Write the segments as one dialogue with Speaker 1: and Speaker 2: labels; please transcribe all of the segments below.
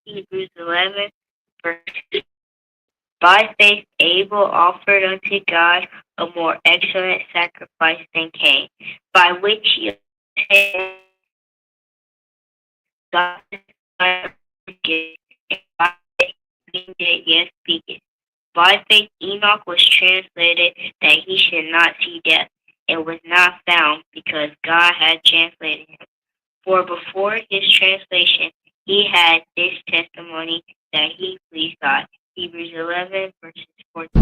Speaker 1: Hebrews 11, verse. By faith Abel offered unto God a more excellent sacrifice than Cain, by which he obtained God and by faith he yes speaketh. By faith Enoch was translated that he should not see death, and was not found, because God had translated him. For before his translation he had this testimony that he pleased God. Hebrews 11, verses 4 to 5.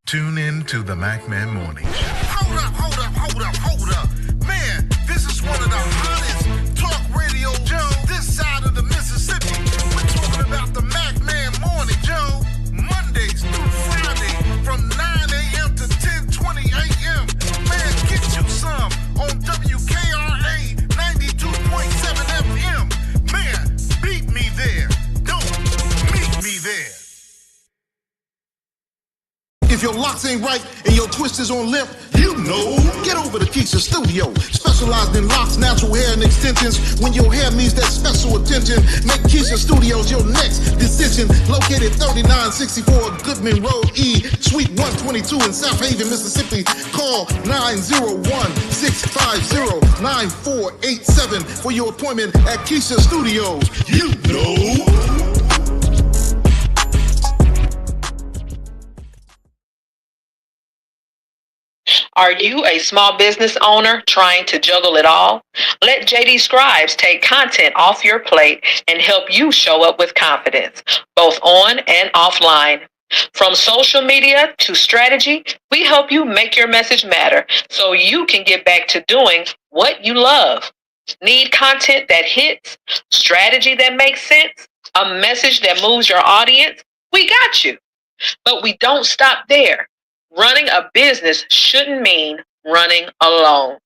Speaker 2: Tune in to the Mack Man Morning Show.
Speaker 3: Hold up. Man, this is one of the hottest talk radio shows this side of the Mississippi. We're talking about the Mack Man Morning Show, Mondays through Friday from 9 a.m. to 10:20 a.m. Man, get you some on WKRA 92.7 FM. Man, beat me there. Don't meet me there. If your locks ain't right and your twist is on limp, you know, get over to Keisha Studio. Specialized in locks, natural hair, and extensions. When your hair needs that special attention, make Keisha Studios your next decision. Located 3964 Goodman Road E, Suite 122 in South Haven, Mississippi. Call 901-650-9487 for your appointment at Keisha Studios. You know.
Speaker 4: Are you a small business owner trying to juggle it all? Let JD Scribes take content off your plate and help you show up with confidence, both on and offline. From social media to strategy, we help you make your message matter so you can get back to doing what you love. Need content that hits, strategy that makes sense, a message that moves your audience? We got you. But we don't stop there. Running a business shouldn't mean running alone.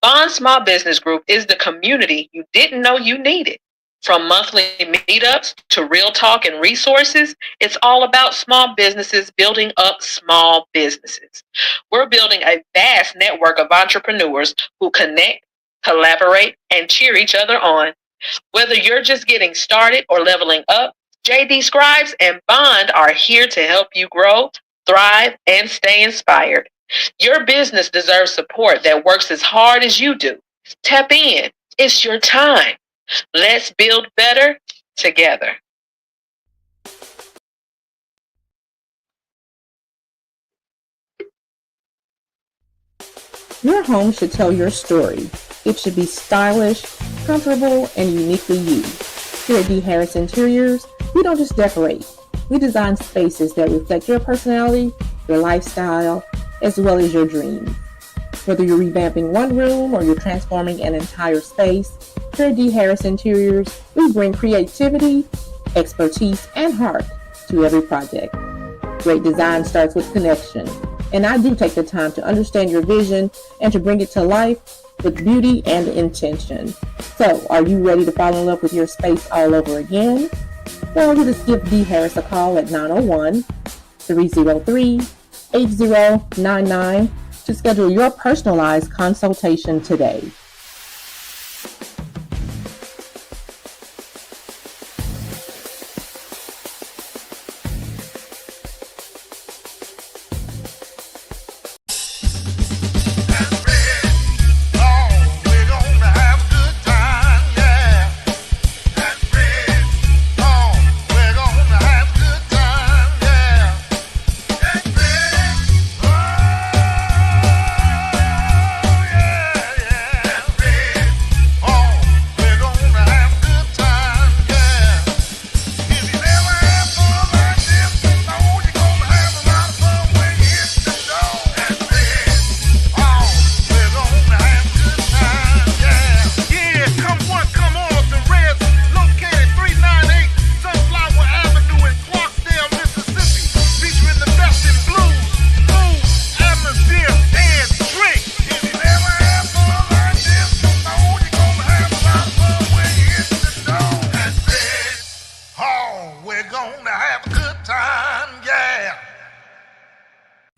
Speaker 4: Bond Small Business Group is the community you didn't know you needed. From monthly meetups to real talk and resources, it's all about small businesses building up small businesses. We're building a vast network of entrepreneurs who connect, collaborate, and cheer each other on. Whether you're just getting started or leveling up, JD Scribes and Bond are here to help you grow, thrive, and stay inspired. Your business deserves support that works as hard as you do. Tap in. It's your time. Let's build better together.
Speaker 5: Your home should tell your story. It should be stylish, comfortable, and uniquely you. Here at D. Harris Interiors, we don't just decorate. We design spaces that reflect your personality, your lifestyle, as well as your dreams. Whether you're revamping one room or you're transforming an entire space, here at D. Harris Interiors, we bring creativity, expertise, and heart to every project. Great design starts with connection, and I do take the time to understand your vision and to bring it to life with beauty and intention. So, are you ready to fall in love with your space all over again? Well, just give D. Harris a call at 901-303-8099 to schedule your personalized consultation today.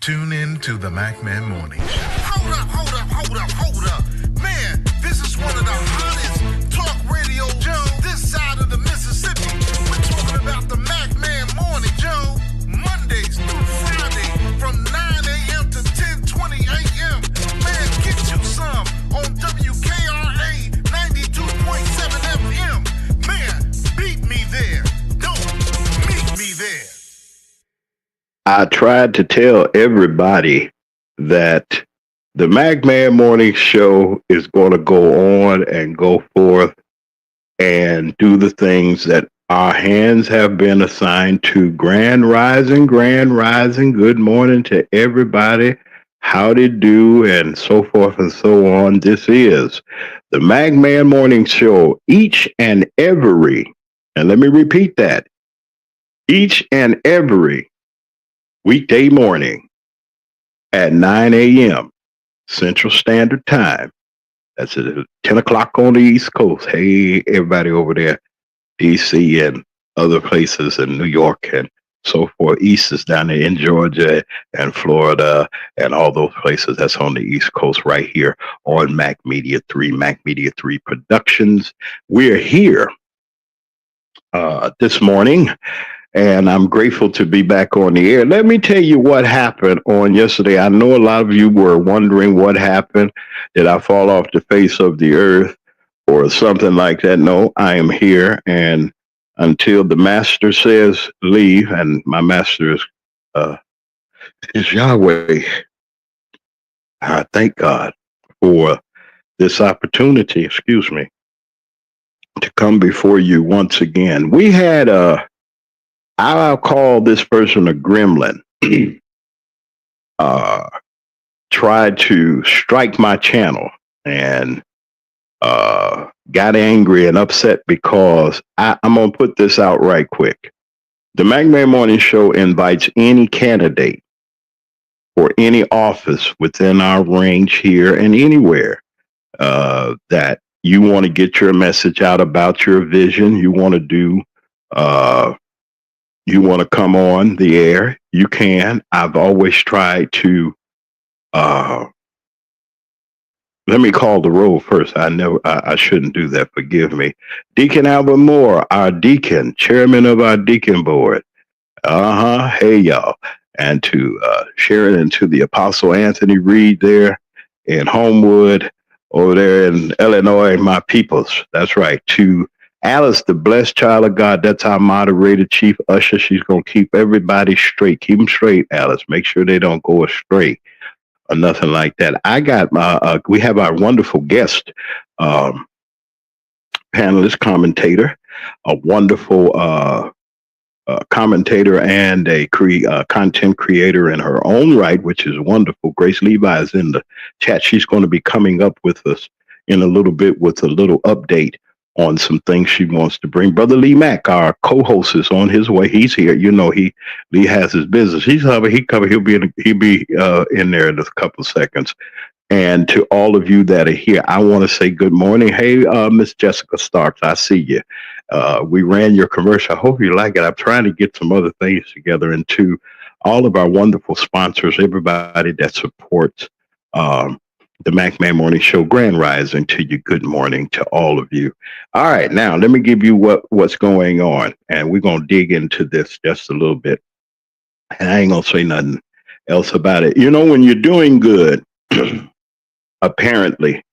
Speaker 2: Tune in to the Mack Man Morning Show.
Speaker 3: Hold up. Man, this is one of the hottest talk radio shows this side of the Mississippi. We're talking about the Mack Man Morning Show, Mondays through Friday from 9 a.m. to 10:20 a.m. Man, get you some on WKRA 92.7 FM. Man, beat me there. Don't meet me there.
Speaker 6: I tried to tell everybody that the Mack Man Morning Show is going to go on and go forth and do the things that our hands have been assigned to. Grand Rising, good morning to everybody. Howdy do, and so forth and so on. This is the Mack Man Morning Show each and every, and let me repeat that, each and every weekday morning at 9 a.m. Central Standard Time. That's at 10 o'clock on the East Coast. Hey, everybody over there, D.C. and other places in New York and so forth. East is down there in Georgia and Florida and all those places. That's on the East Coast right here on Mack Media 3, Mack Media 3 Productions. We're here this morning, and I'm grateful to be back on the air. Let me tell you what happened on yesterday. I know a lot of you were wondering what happened. Did I fall off the face of the earth or something like that? No, I am here. And until the master says leave, and my master is Yahweh, I thank God for this opportunity, to come before you once again. We had I'll call this person a gremlin, tried to strike my channel and got angry and upset because I'm going to put this out right quick. The Mack Man Morning Show invites any candidate for any office within our range here and anywhere that you want to get your message out about your vision, you want to do you want to come on the air, you can. I've always tried to, let me call the roll first. I shouldn't do that. Forgive me. Deacon Albert Moore, our deacon, chairman of our deacon board. Hey, y'all. And to Sharon and to the Apostle Anthony Reed there in Homewood, over there in Illinois, my peoples. That's right. To Alice, the blessed child of God, that's our moderator, chief usher. She's going to keep everybody straight. Keep them straight, Alice. Make sure they don't go astray or nothing like that. I got we have our wonderful guest, panelist, commentator, a wonderful commentator and a content creator in her own right, which is wonderful. Grace Levi is in the chat. She's going to be coming up with us in a little bit with a little update on some things she wants to bring. Brother Lee Mack, our co-host, is on his way. He's here. You know, Lee has his business. He'll be in there in a couple of seconds. And to all of you that are here, I want to say good morning. Hey, Miss Jessica Starks, I see you. We ran your commercial. I hope you like it. I'm trying to get some other things together. And to all of our wonderful sponsors, everybody that supports um, the Mac Man Morning Show, Grand Rising to you. Good morning to all of you. All right, now let me give you what's going on. And we're going to dig into this just a little bit. And I ain't going to say nothing else about it. You know, when you're doing good, apparently,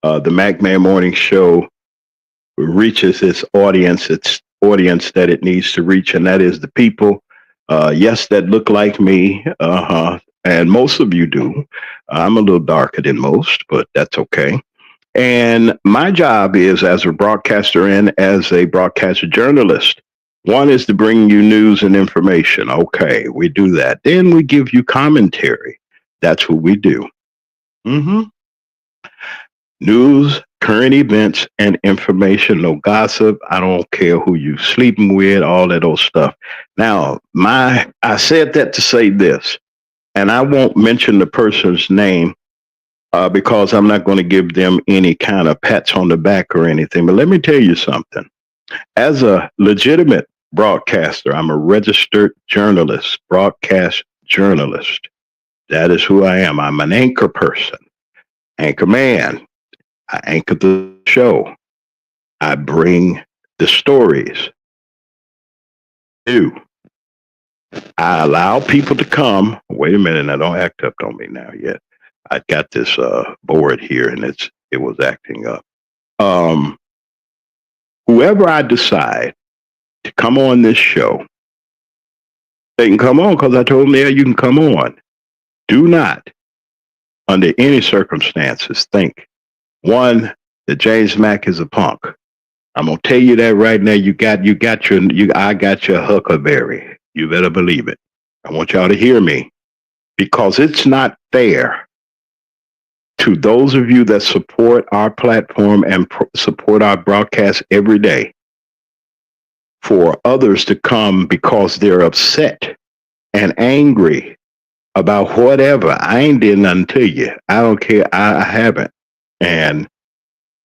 Speaker 6: the Mac Man Morning Show reaches its audience that it needs to reach, and that is the people, yes, that look like me, and most of you do. I'm a little darker than most, but that's okay. And my job is as a broadcaster and as a broadcaster journalist. One is to bring you news and information. Okay, we do that. Then we give you commentary. That's what we do. hmm News, current events, and information. No gossip. I don't care who you sleeping with, all that old stuff. Now, I said that to say this, and I won't mention the person's name because I'm not going to give them any kind of pats on the back or anything. But let me tell you something. As a legitimate broadcaster, I'm a registered journalist, broadcast journalist. That is who I am. I'm an anchor person, anchor man. I anchor the show. I bring the stories. I allow people to come. Wait a minute, now don't act up on me now yet. I got this board here and it was acting up. Um, Whoever I decide to come on this show, they can come on because I told them, yeah, you can come on. Do not, under any circumstances, think one that James Mack is a punk. I'm gonna tell you that right now. I got your huckleberry. You better believe it. I want y'all to hear me because it's not fair to those of you that support our platform and support our broadcast every day for others to come because they're upset and angry about whatever. I ain't did nothing to you. I don't care. I haven't. And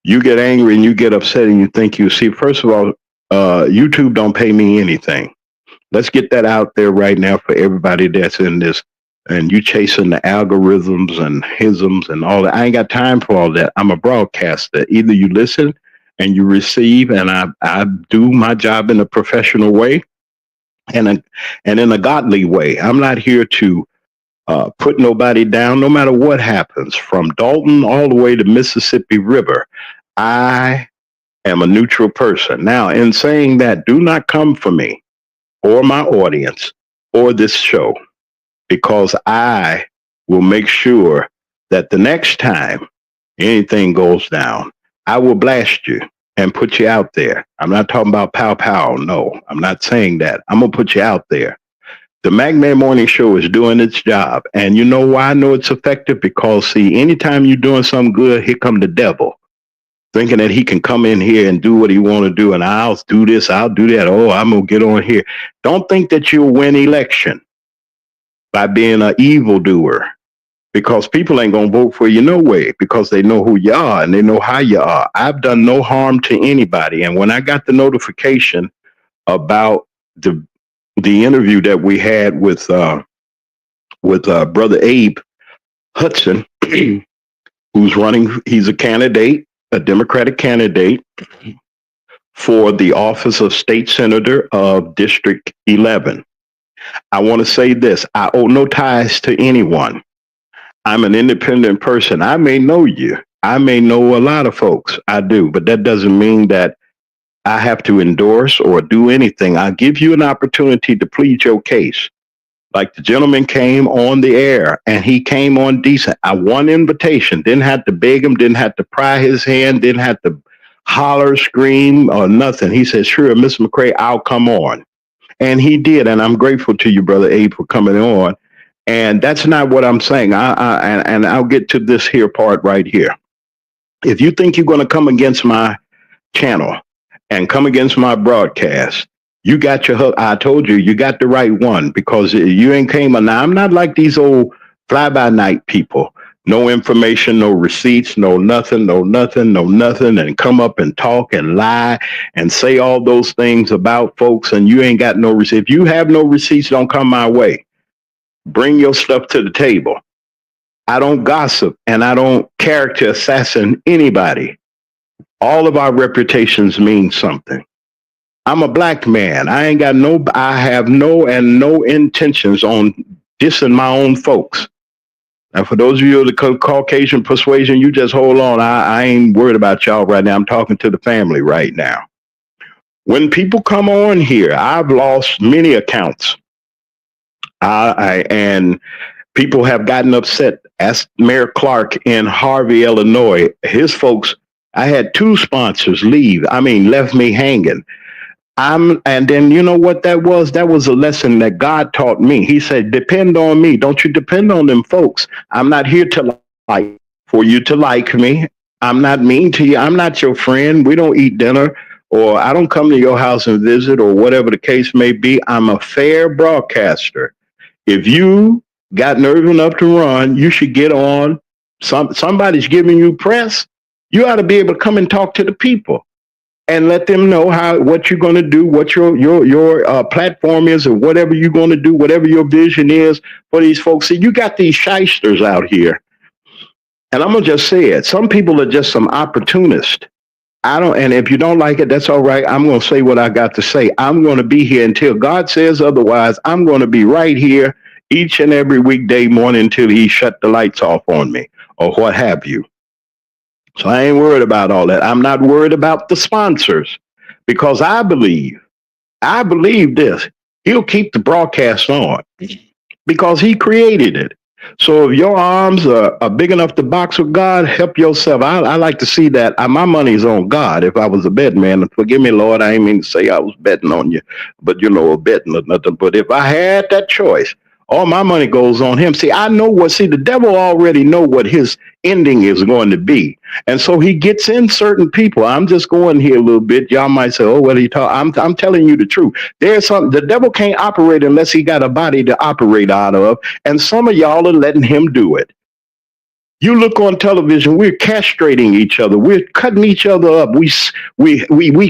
Speaker 6: you get angry and you get upset and you think you see, first of all, YouTube don't pay me anything. Let's get that out there right now for everybody that's in this. And you chasing the algorithms and hisms and all that. I ain't got time for all that. I'm a broadcaster. Either you listen and you receive, and I do my job in a professional way and in a godly way. I'm not here to put nobody down, no matter what happens, from Dalton all the way to Mississippi River. I am a neutral person. Now, in saying that, do not come for me or my audience or this show, because I will make sure that the next time anything goes down, I will blast you and put you out there. I'm not talking about pow pow. No, I'm not saying that. I'm going to put you out there. The Mac Man Morning Show is doing its job. And you know why I know it's effective? Because, see, anytime you're doing something good, here come the devil, thinking that he can come in here and do what he want to do. And I'll do this, I'll do that. Oh, I'm going to get on here. Don't think that you'll win election by being an evildoer, because people ain't going to vote for you no way, because they know who you are and they know how you are. I've done no harm to anybody. And when I got the notification about the interview that we had with Brother Abe Hudson, who's running, he's a candidate, a Democratic candidate for the office of State Senator of District 11. I want to say this. I owe no ties to anyone. I'm an independent person. I may know you. I may know a lot of folks. I do. But that doesn't mean that I have to endorse or do anything. I'll give you an opportunity to plead your case. Like the gentleman came on the air and he came on decent. I won invitation. Didn't have to beg him. Didn't have to pry his hand. Didn't have to holler, scream, or nothing. He said, sure, Mr. McCray, I'll come on. And he did. And I'm grateful to you, Brother Abe, for coming on. And that's not what I'm saying. And I'll get to this here part right here. If you think you're going to come against my channel and come against my broadcast, you got your hook. I told you, you got the right one, because you ain't came. Now, I'm not like these old fly-by-night people No information, no receipts, no nothing, no nothing, no nothing, and come up and talk and lie and say all those things about folks, and you ain't got no receipts. If you have no receipts, don't come my way. Bring your stuff to the table. I don't gossip and I don't character assassin anybody. All of our reputations mean something. I'm a black man. I have no intentions on dissing my own folks. And for those of you of the Caucasian persuasion, you just hold on. I ain't worried about y'all right now. I'm talking to the family right now. When people come on here, I've lost many accounts. And people have gotten upset. Ask Mayor Clark in Harvey, Illinois. His folks, I had 2 sponsors left me hanging. And then you know what that was? That was a lesson that God taught me. He said, depend on me. Don't you depend on them folks. I'm not here to for you to like me. I'm not mean to you. I'm not your friend. We don't eat dinner, or I don't come to your house and visit, or whatever the case may be. I'm a fair broadcaster. If you got nerve enough to run, you should get on. Somebody's giving you press. You ought to be able to come and talk to the people and let them know what you're going to do, what your platform is, or whatever you're going to do, whatever your vision is for these folks. See, you got these shysters out here, and I'm gonna just say it. Some people are just some opportunists. And if you don't like it, that's all right. I'm gonna say what I got to say. I'm gonna be here until God says otherwise. I'm gonna be right here each and every weekday morning until He shut the lights off on me, or what have you. So I ain't worried about all that. I'm not worried about the sponsors, because I believe this. He'll keep the broadcast on because He created it. So if your arms are big enough to box with God, help yourself. I like to see that. My money's on God. If I was a betting man, forgive me, Lord, I ain't mean to say I was betting on you, but betting or nothing. But if I had that choice, all my money goes on Him. See, the devil already know what his ending is going to be. And so he gets in certain people. I'm just going here a little bit. Y'all might say, oh, what are you talking? I'm telling you the truth. There's something, the devil can't operate unless he got a body to operate out of. And some of y'all are letting him do it. You look on television, we're castrating each other. We're cutting each other up. We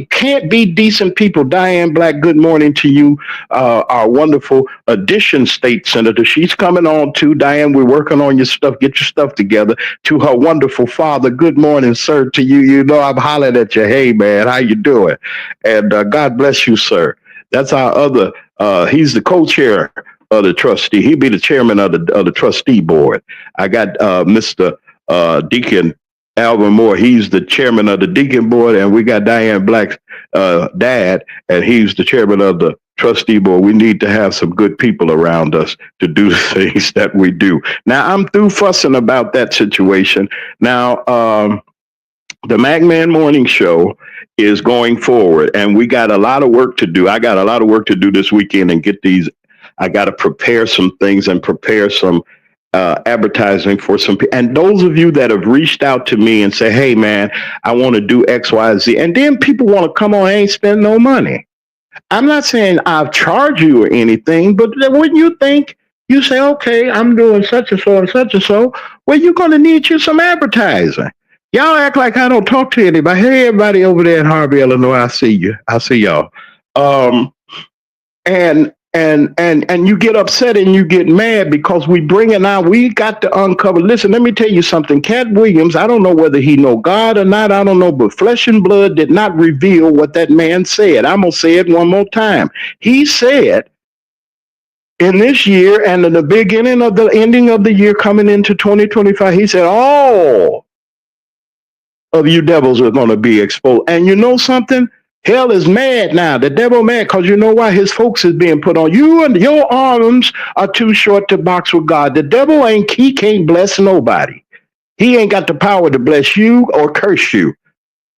Speaker 6: can't be decent people. Diane Black, good morning to you, our wonderful Addition State Senator. She's coming on too. Diane, we're working on your stuff. Get your stuff together. To her wonderful father, good morning, sir, to you. You know I'm hollering at you. Hey, man, how you doing? And God bless you, sir. That's our other, he's the co-chair of the trustee. He'd be the chairman of the trustee board. I got Mr. Deacon Alvin Moore. He's the chairman of the Deacon board, and we got Diane Black's dad, and he's the chairman of the trustee board. We need to have some good people around us to do the things that we do. Now, I'm through fussing about that situation. Now, the Mack Man Morning Show is going forward, and we got a lot of work to do. I got a lot of work to do this weekend and get these. I got to prepare some things and prepare some advertising for some people. And those of you that have reached out to me and say, hey, man, I want to do X, Y, Z. And then people want to come on, ain't spend no money. I'm not saying I'll charge you or anything, but when you think, you say, okay, I'm doing such and so and such and so, well, you're going to need you some advertising. Y'all act like I don't talk to anybody. Hey, everybody over there in Harvey, Illinois, I see you. I see y'all. And you get upset and you get mad because we got to uncover. Listen, let me tell you something. Cat Williams, I don't know whether he know God or not. I don't know, but flesh and blood did not reveal what that man said. I'm going to say it one more time. He said in this year and in the beginning of the ending of the year coming into 2025, he said, all of you devils are going to be exposed. And you know something? Hell is mad now. The devil mad because you know why? His folks is being put on. You and your arms are too short to box with God. The devil he can't bless nobody. He ain't got the power to bless you or curse you.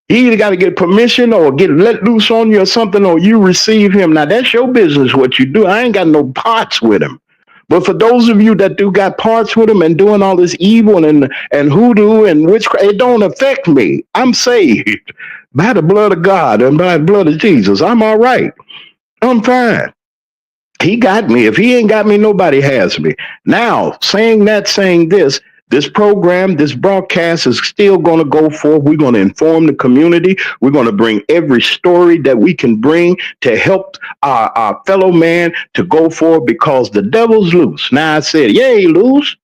Speaker 6: He either got to get permission or get let loose on you or something, or you receive him. Now that's your business what you do. I ain't got no parts with him. But for those of you that do got parts with him and doing all this evil and hoodoo and witchcraft, it don't affect me. I'm saved by the blood of God and by the blood of Jesus. I'm all right. I'm fine. He got me. If he ain't got me, nobody has me. Now, saying this, This program, this broadcast is still going to go forth. We're going to inform the community. We're going to bring every story that we can bring to help our fellow man to go forward because the devil's loose. Now I said, yay, loose.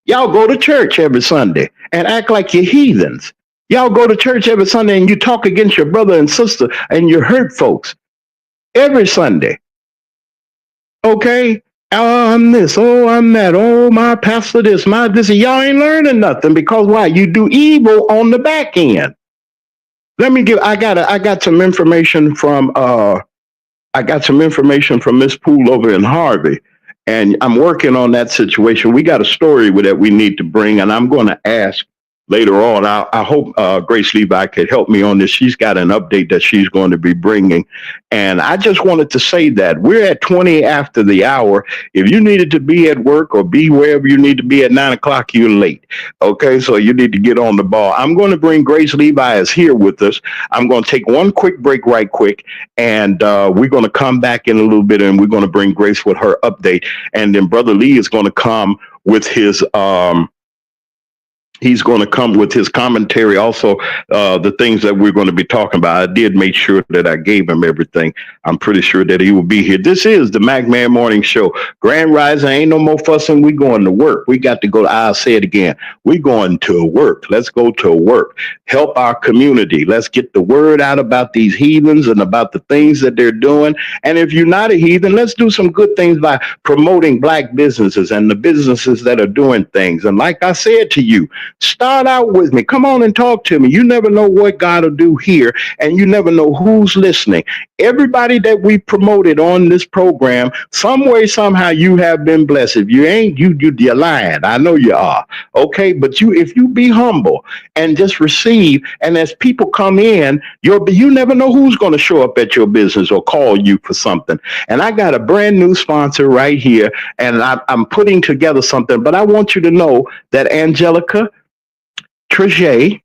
Speaker 6: Y'all go to church every Sunday and act like you're heathens. Y'all go to church every Sunday and you talk against your brother and sister and you hurt folks every Sunday. Okay? Oh, I'm this. Oh, I'm that. Oh, my pastor this, my this. Y'all ain't learning nothing because why? You do evil on the back end. I got some information from Miss Poole over in Harvey, and I'm working on that situation. We got a story that we need to bring, and I'm going to ask later on. I hope Grace Levi could help me on this. She's got an update that she's going to be bringing. And I just wanted to say that we're at 20 after the hour. If you needed to be at work or be wherever you need to be at 9 o'clock, you're late. Okay, so you need to get on the ball. I'm going to bring Grace Levi is here with us. I'm going to take one quick break right quick, and we're going to come back in a little bit, and we're going to bring Grace with her update. And then Brother Lee is going to come with his he's going to come with his commentary, also the things that we're going to be talking about. I did make sure that I gave him everything. I'm pretty sure that he will be here. This is the Mack Man Morning Show. Grand Rising, ain't no more fussing. We going to work. We got to go. I'll say it again. We going to work. Let's go to work. Help our community. Let's get the word out about these heathens and about the things that they're doing. And if you're not a heathen, let's do some good things by promoting black businesses and the businesses that are doing things. And like I said to you, start out with me. Come on and talk to me. You never know what God will do here, and you never know who's listening. Everybody that we promoted on this program, some way, somehow, you have been blessed. If you ain't, you're lying. I know you are. Okay, but if you be humble and just receive, and as people come in, you never know who's going to show up at your business or call you for something. And I got a brand new sponsor right here, and I'm putting together something. But I want you to know that Angelica Trichet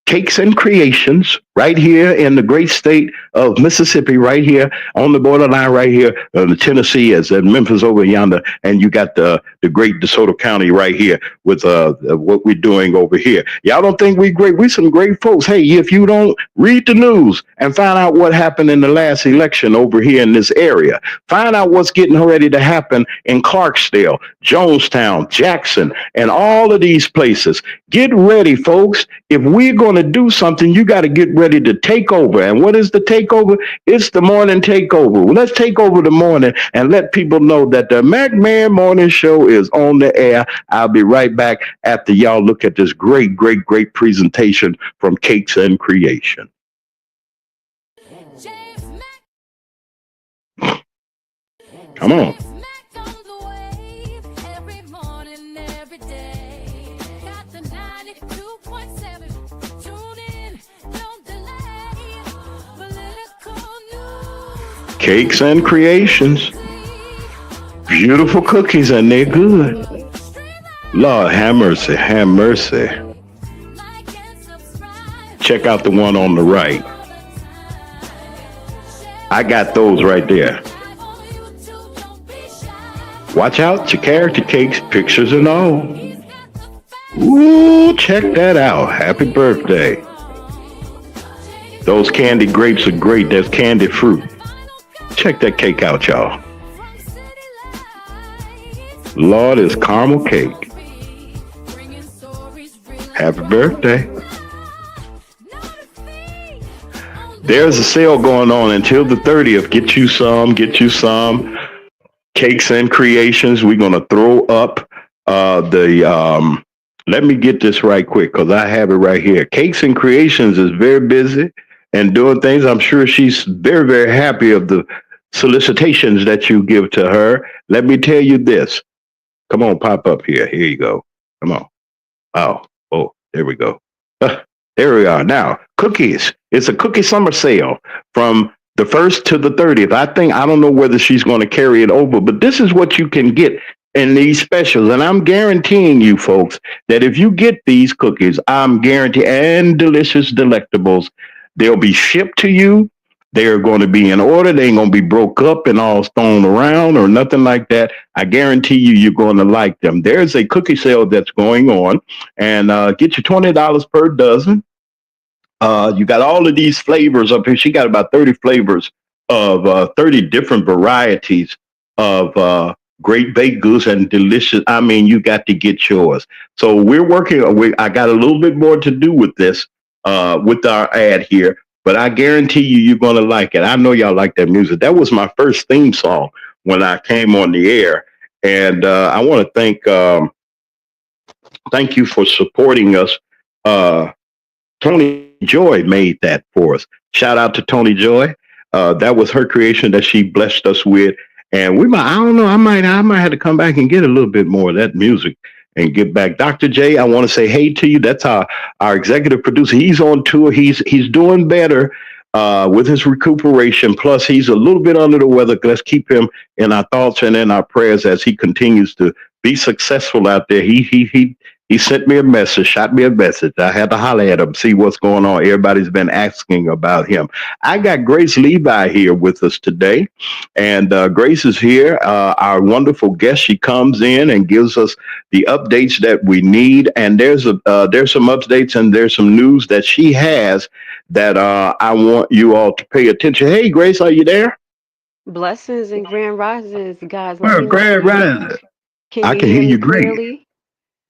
Speaker 6: Cakes and Creations, right here in the great state of Mississippi, right here on the borderline, right here, the Tennessee is at Memphis over yonder, and you got the great DeSoto County right here with what we're doing over here. Y'all don't think we great? We some great folks. Hey, if you don't read the news and find out what happened in the last election over here in this area, find out what's getting ready to happen in Clarksdale, Jonestown, Jackson, and all of these places. Get ready, folks. If we're going to do something, you got to get ready to take over. And what is the takeover? It's the morning takeover. Well, let's take over the morning and let people know that the Mack Man Morning Show is on the air. I'll be right back after y'all look at this great presentation from Cakes and Creation. Come on. Cakes and Creations. Beautiful cookies, and they're good. Lord, have mercy, have mercy. Check out the one on the right. I got those right there. Watch out, your character cakes, pictures and all. Ooh, check that out. Happy birthday. Those candy grapes are great. That's candy fruit. Check that cake out, y'all. Lord, it's caramel cake. Happy birthday. There's a sale going on until the 30th. Get you some. Cakes and Creations. We're going to throw up let me get this right quick because I have it right here. Cakes and Creations is very busy and doing things. I'm sure she's very, very happy of the solicitations that you give to her. Let me tell you this. Come on, pop up here. Here you go. Come on. Oh, there we go. There we are. Now, cookies. It's a cookie summer sale from the 1st to the 30th. I don't know whether she's going to carry it over, but this is what you can get in these specials. And I'm guaranteeing you folks that if you get these cookies, I'm guaranteeing, and delicious delectables, they'll be shipped to you. They're going to be in order. They ain't going to be broke up and all thrown around or nothing like that. I guarantee you, you're going to like them. There's a cookie sale that's going on, and get you $20 per dozen. You got all of these flavors up here. She got about 30 flavors of 30 different varieties of great baked goods and delicious. I mean, you got to get yours. So we're working. I got a little bit more to do with this, with our ad here, but I guarantee you, you're going to like it. I know y'all like that music. That was my first theme song when I came on the air. And I want to thank you for supporting us. Tony Joy made that for us. Shout out to Tony Joy. That was her creation that she blessed us with. And we might, I don't know, I might have to come back and get a little bit more of that music and get back. Dr. J, I want to say hey to you. That's our executive producer. He's on tour. He's doing better with his recuperation. Plus, he's a little bit under the weather. Let's keep him in our thoughts and in our prayers as he continues to be successful out there. He sent me a message, shot me a message. I had to holler at him, see what's going on. Everybody's been asking about him. I got Grace Levi here with us today, and Grace is here, our wonderful guest. She comes in and gives us the updates that we need. And there's some updates and there's some news that she has that I want you all to pay attention. Hey, Grace, are you there?
Speaker 7: Blessings and grand risings, guys. Let
Speaker 6: Well,
Speaker 7: me know.
Speaker 6: Grand Rising.
Speaker 7: Can
Speaker 6: I
Speaker 7: you
Speaker 6: can
Speaker 7: hear
Speaker 6: hear
Speaker 7: me
Speaker 6: you great.
Speaker 7: clearly?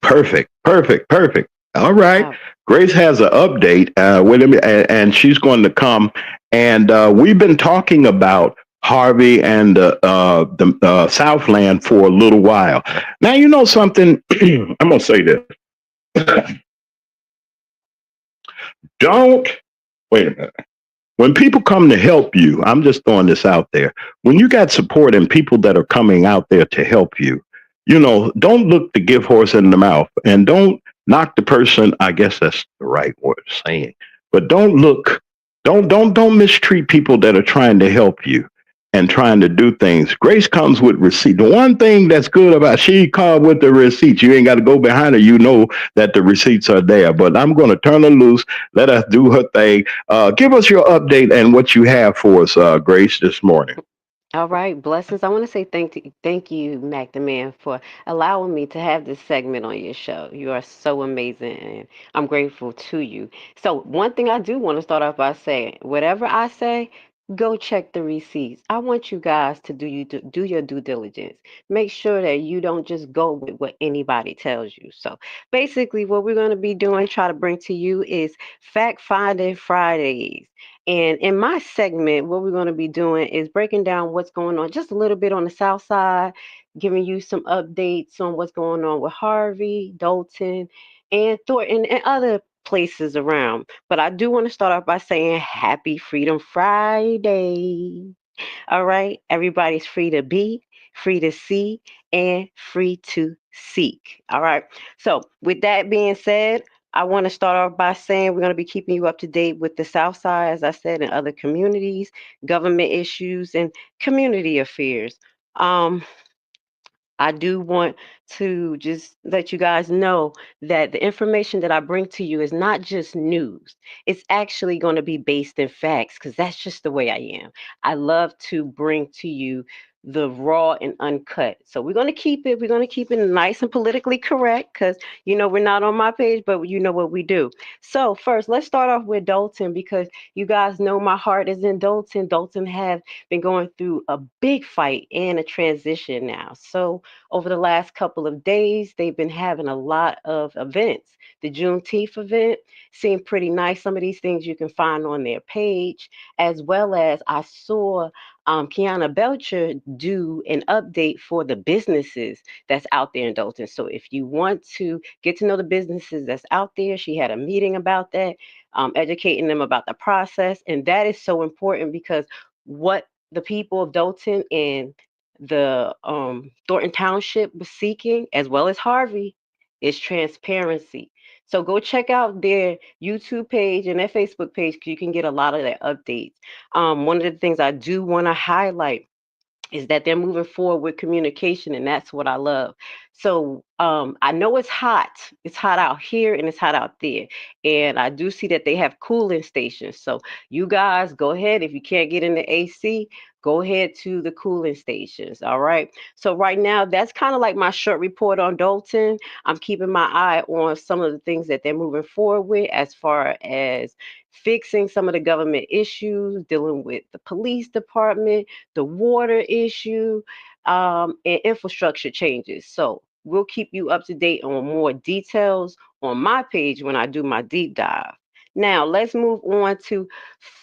Speaker 6: Perfect, perfect, perfect. All right.
Speaker 7: Uh,
Speaker 6: Grace has an update with him, and she's going to come. And we've been talking about Harvey and the Southland for a little while. Now, you know something? I'm going to say this. Don't wait a minute. When people come to help you, I'm just throwing this out there. When you got support and people that are coming out there to help you, don't look the give horse in the mouth and don't knock the person. I guess that's the right word of saying, but don't mistreat people that are trying to help you and trying to do things. Grace comes with receipt. The one thing that's good about she called with the receipts. You ain't got to go behind her. You know that the receipts are there. But I'm going to turn her loose. Let her do her thing. Give us your update and what you have for us, Grace, this morning.
Speaker 7: all right, blessings. I want to say thank you, Mac the Man, for allowing me to have this segment on your show. You are so amazing, and I'm grateful to you. So, one thing I do want to start off by saying, whatever I say, go check the receipts. I want you guys to do your due diligence. Make sure that you don't just go with what anybody tells you. So, basically, what we're going to be doing, try to bring to you is Fact Finding Fridays. And in my segment, what we're going to be doing is breaking down what's going on just a little bit on the South Side, giving you some updates on what's going on with Harvey, Dalton, and Thornton, and other places around. But I do want to start off by saying Happy Freedom Friday. All right. Everybody's free to be, free to see, and free to seek. All right. So, with that being said, I want to start off by saying we're going to be keeping you up to date with the South Side, as I said, and other communities, government issues, and community affairs. Um, I do want to just let you guys know that the information that I bring to you is not just news. It's actually going to be based in facts because that's just the way I am. I love to bring to you the raw and uncut. So we're going to keep it nice and politically correct because we're not on my page, but you know what we do. So first, let's start off with Dalton because you guys know my heart is in Dalton. Dalton have been going through a big fight and a transition now. So over the last couple of days, they've been having a lot of events. The Juneteenth event seemed pretty nice. Some of these things you can find on their page, as well as I saw Kiana Belcher do an update for the businesses that's out there in Dalton. So if you want to get to know the businesses that's out there, she had a meeting about that, educating them about the process. And that is so important because what the people of Dalton and the Thornton Township was seeking, as well as Harvey, is transparency. So go check out their YouTube page and their Facebook page because you can get a lot of their updates. One of the things I do want to highlight is that they're moving forward with communication, and that's what I love. So I know it's hot out here and it's hot out there, and I do see that they have cooling stations. So you guys go ahead, if you can't get in the AC, go ahead to the cooling stations. All right, so right now that's kind of like my short report on Dalton. I'm keeping my eye on some of the things that they're moving forward with as far as fixing some of the government issues, dealing with the police department, the water issue, and infrastructure changes. So we'll keep you up to date on more details on my page when I do my deep dive. Now, let's move on to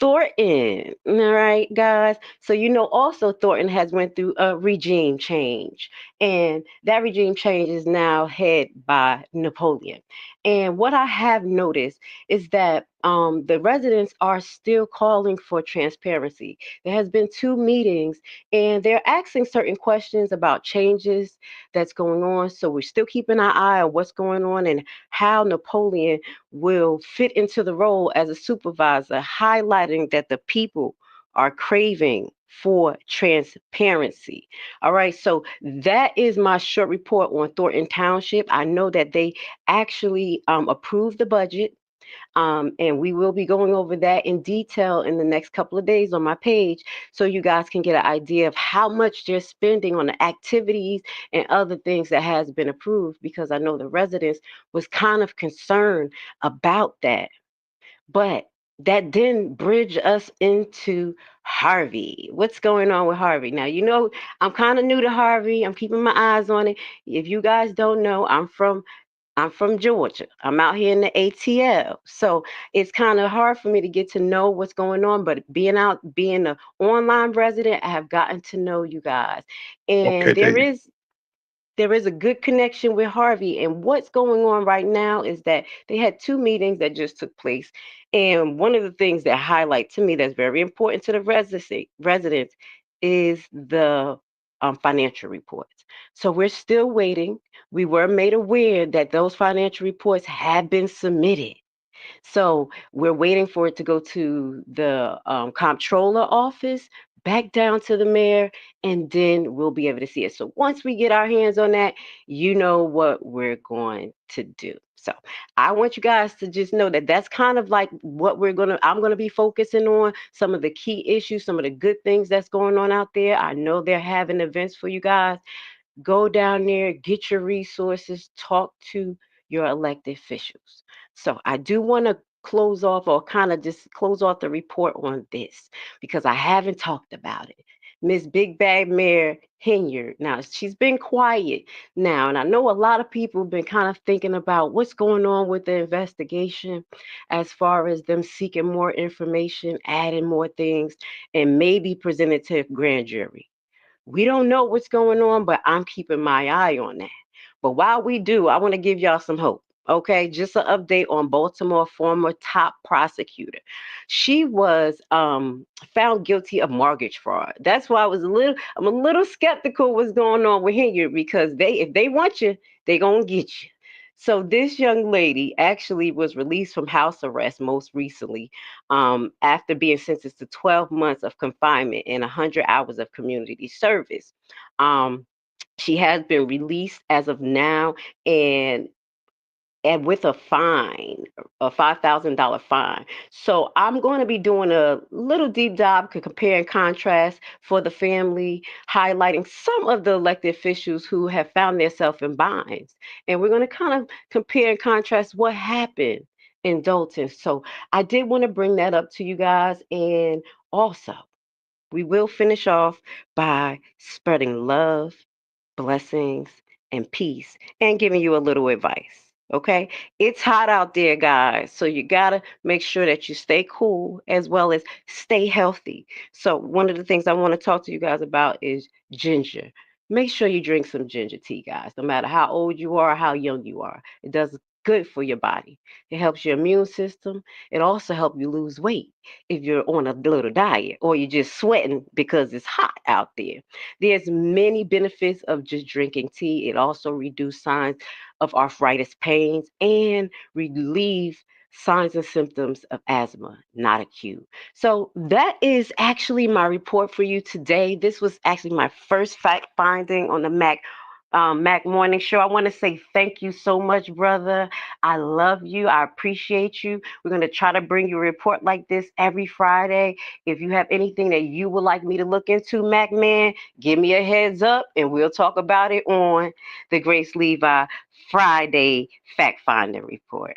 Speaker 7: Thornton. All right, guys. So you know also Thornton has went through a regime change. And that regime change is now head by Napoleon. And what I have noticed is that the residents are still calling for transparency. There has been two meetings, and they're asking certain questions about changes that's going on. So we're still keeping our eye on what's going on and how Napoleon will fit into the role as a supervisor, highlighting that the people are craving for transparency. All right, so that is my short report on Thornton Township. I know that they actually approved the budget. And we will be going over that in detail in the next couple of days on my page so you guys can get an idea of how much they're spending on the activities and other things that has been approved, because I know the residents was kind of concerned about that. But that didn't bridge us into Harvey. What's going on with Harvey? Now, you know, I'm kind of new to Harvey. I'm keeping my eyes on it. If you guys don't know, I'm from Georgia. I'm out here in the ATL. So it's kind of hard for me to get to know what's going on. But being an online resident, I have gotten to know you guys.
Speaker 6: Okay,
Speaker 7: And there
Speaker 6: then.
Speaker 7: is there is a good connection with Harvey. And what's going on right now is that they had two meetings that just took place. And one of the things that highlight to me that's very important to the residents is the financial reports. So we're still waiting. We were made aware that those financial reports have been submitted. So we're waiting for it to go to the comptroller office, back down to the mayor, and then we'll be able to see it. So once we get our hands on that, you know what we're going to do. So I want you guys to just know that that's kind of like what I'm gonna be focusing on, some of the key issues, some of the good things that's going on out there. I know they're having events for you guys. Go down there, get your resources, talk to your elected officials. So I do want to close off or kind of just close off the report on this because I haven't talked about it. Miss Big Bag Mayor Hinyard. Now, she's been quiet now, and I know a lot of people have been kind of thinking about what's going on with the investigation as far as them seeking more information, adding more things, and maybe present it to a grand jury. We don't know what's going on, but I'm keeping my eye on that. But while we do, I want to give y'all some hope. Okay, just an update on Baltimore former top prosecutor. She was found guilty of mortgage fraud. That's why I'm a little skeptical what's going on with here because if they want you, they gonna get you. So this young lady actually was released from house arrest most recently after being sentenced to 12 months of confinement and 100 hours of community service. Um, she has been released as of now, and with a fine, a $5,000 fine. So I'm going to be doing a little deep dive, to compare and contrast for the family, highlighting some of the elected officials who have found themselves in binds. And we're going to kind of compare and contrast what happened in Dalton. So I did want to bring that up to you guys. And also, we will finish off by spreading love, blessings, and peace, and giving you a little advice. Okay, it's hot out there, guys. So you gotta make sure that you stay cool as well as stay healthy. So, one of the things I want to talk to you guys about is ginger. Make sure you drink some ginger tea, guys, no matter how old you are or how young you are. It does good for your body. It helps your immune system. It also helps you lose weight if you're on a little diet or you're just sweating because it's hot out there. There's many benefits of just drinking tea. It also reduces signs of arthritis pains and relieve signs and symptoms of asthma, not acute. So that is actually my report for you today. This was actually my first fact finding on the Mac Morning Show. I want to say thank you so much, brother. I love you. I appreciate you. We're going to try to bring you a report like this every Friday. If you have anything that you would like me to look into, Mac Man, give me a heads up and we'll talk about it on the Grace Levi Friday Fact Finding Report.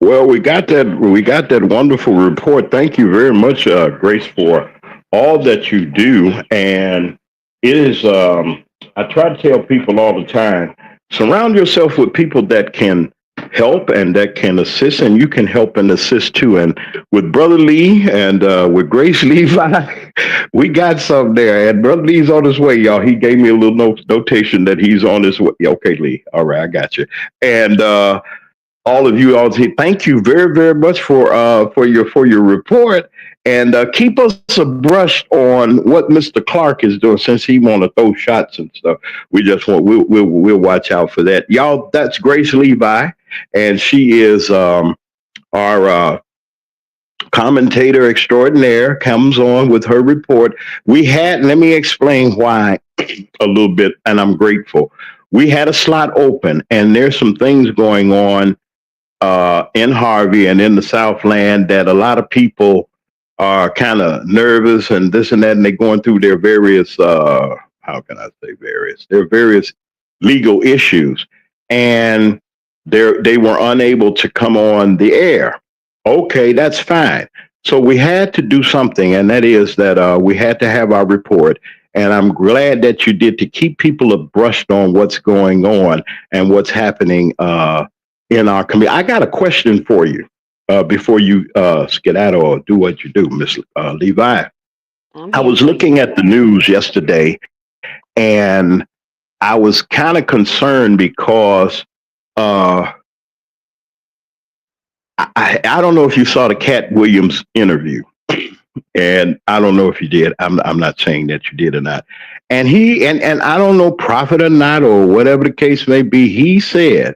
Speaker 6: Well, we got that. We got that wonderful report. Thank you very much, Grace, for all that you do. And it is. I try to tell people all the time: surround yourself with people that can help and that can assist, and you can help and assist too. And with Brother Lee and with Grace Levi, we got something there. And Brother Lee's on his way, y'all. He gave me a little notation that he's on his way. Okay, Lee. All right, I got you. And all of you all say thank you very very much for your report and keep us abreast on what Mr. Clark is doing since he want to throw shots and stuff. We just want we'll watch out for that, y'all. That's Grace Levi, and she is our commentator extraordinaire. Comes on with her report. We had let me explain why a little bit, and I'm grateful. We had a slot open, and there's some things going on in Harvey and in the Southland that a lot of people are kind of nervous and this and that, and they're going through their various, how can I say various, their various legal issues, and they were unable to come on the air. Okay, that's fine. So we had to do something, and that is that we had to have our report. And I'm glad that you did to keep people abreast on what's going on and what's happening in our community. I got a question for you before you skedaddle or do what you do, Miss Levi.
Speaker 7: I'm
Speaker 6: I
Speaker 7: here
Speaker 6: was
Speaker 7: for you.
Speaker 6: looking at the news yesterday, and I was kind of concerned because uh, I don't know if you saw the Cat Williams interview, and I don't know if you did. I'm not saying that you did or not. And and I don't know, prophet or not, or whatever the case may be. He said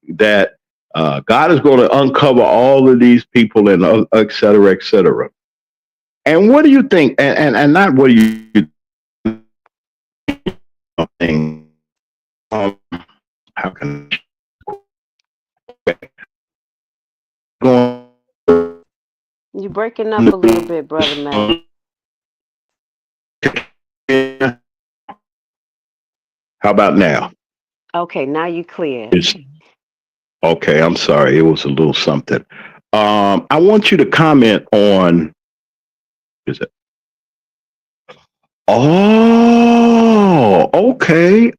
Speaker 6: that God is going to uncover all of these people and et cetera, et cetera. And what do you think? And not what do you think? Um, how can going
Speaker 7: You breaking up a little bit, brother Mac.
Speaker 6: how about now?
Speaker 7: Okay, now you clear.
Speaker 6: It's okay. I'm sorry. It was a little something. I want you to comment on. Is it? Oh, okay.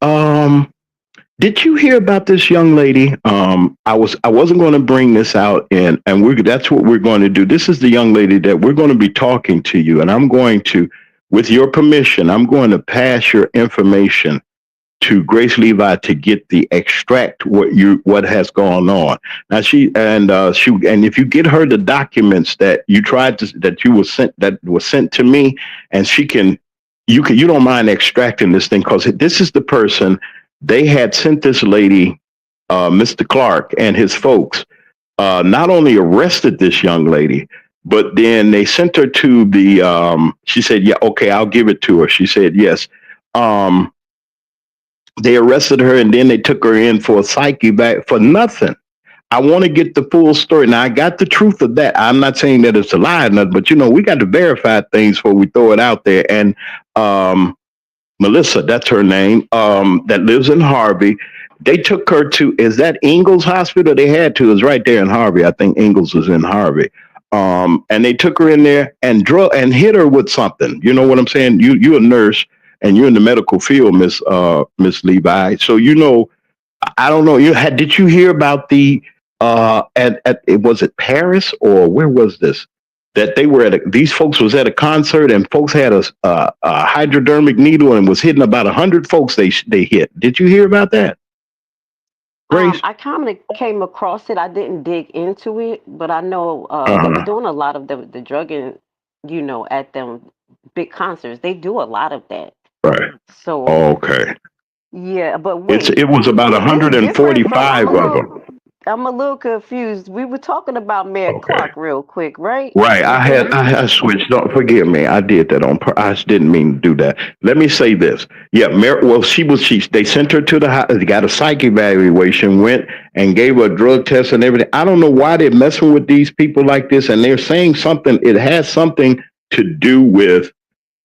Speaker 6: Did you hear about this young lady? I wasn't going to bring this out, and that's what we're going to do. This is the young lady that we're going to be talking to you, and I'm going to, with your permission, I'm going to pass your information to Grace Levi to get the extract what has gone on. Now and if you get her the documents that you tried to that was sent to me, and you don't mind extracting this thing because this is the person they had sent this lady, Mr. Clark and his folks, not only arrested this young lady, but then they sent her to the. She said, "Yeah, okay, I'll give it to her." She said, "Yes." They arrested her and then they took her in for a psyche back for nothing. I want to get the full story. Now, I got the truth of that. I'm not saying that it's a lie or nothing, but we got to verify things before we throw it out there. And Melissa, that's her name, that lives in Harvey. They took her to, is that Ingalls Hospital? They had to. It's right there in Harvey. I think Ingalls is in Harvey. And they took her in there and hit her with something. You know what I'm saying? You're a nurse and you're in the medical field, Miss Levi. So I don't know. Did you hear about the was it Paris or where was this? That they were these folks was at a concert and folks had a hypodermic needle and was hitting about 100 folks they hit. Did you hear about that? Grace?
Speaker 7: I kind of came across it. I didn't dig into it, but I know they be
Speaker 6: Uh-huh.
Speaker 7: doing a lot of the drugging, at them big concerts. They do a lot of that.
Speaker 6: Right.
Speaker 7: So
Speaker 6: Okay.
Speaker 7: yeah, but
Speaker 6: It's
Speaker 7: wait,
Speaker 6: it was about
Speaker 7: is this different from?
Speaker 6: 145 of them.
Speaker 7: I'm a little confused. We were talking about Mayor
Speaker 6: Okay.
Speaker 7: Clark real quick, right?
Speaker 6: Right.
Speaker 7: And then
Speaker 6: I switched. Don't forgive me. I did that on I didn't mean to do that. Let me say this. Yeah, well, she they sent her to the they got a psych evaluation, went and gave her a drug test and everything. I don't know why they're messing with these people like this, and they're saying something. It has something to do with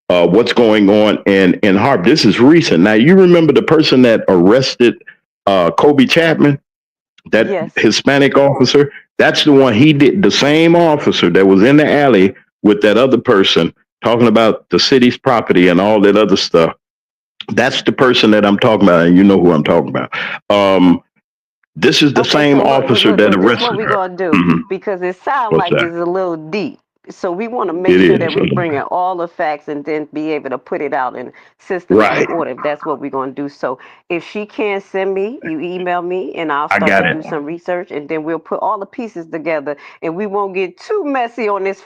Speaker 6: what's going on in Harp. This is recent. Now you remember the person that arrested Kobe Chapman, that
Speaker 7: yes.
Speaker 6: Hispanic officer. That's the one. He did the same officer that was in the alley with that other person talking about the city's property and all that other stuff. That's the person that I'm talking about, and you know who I'm talking about. Um, this is the
Speaker 7: Okay,
Speaker 6: same
Speaker 7: so
Speaker 6: officer that
Speaker 7: look, this is what
Speaker 6: arrested
Speaker 7: we
Speaker 6: her.
Speaker 7: gonna do
Speaker 6: Mhm.
Speaker 7: because it sounds
Speaker 6: What's
Speaker 7: like
Speaker 6: that?
Speaker 7: it's a little deep. So we want to make
Speaker 6: It
Speaker 7: sure that
Speaker 6: is.
Speaker 7: we bring in all the facts and then be able to put it out in systematic
Speaker 6: Right.
Speaker 7: order. If that's what we're gonna do. So if she can send me, you email me, and I'll
Speaker 6: I
Speaker 7: start to
Speaker 6: got it.
Speaker 7: do some research, and then we'll put all the pieces together, and we won't get too messy on this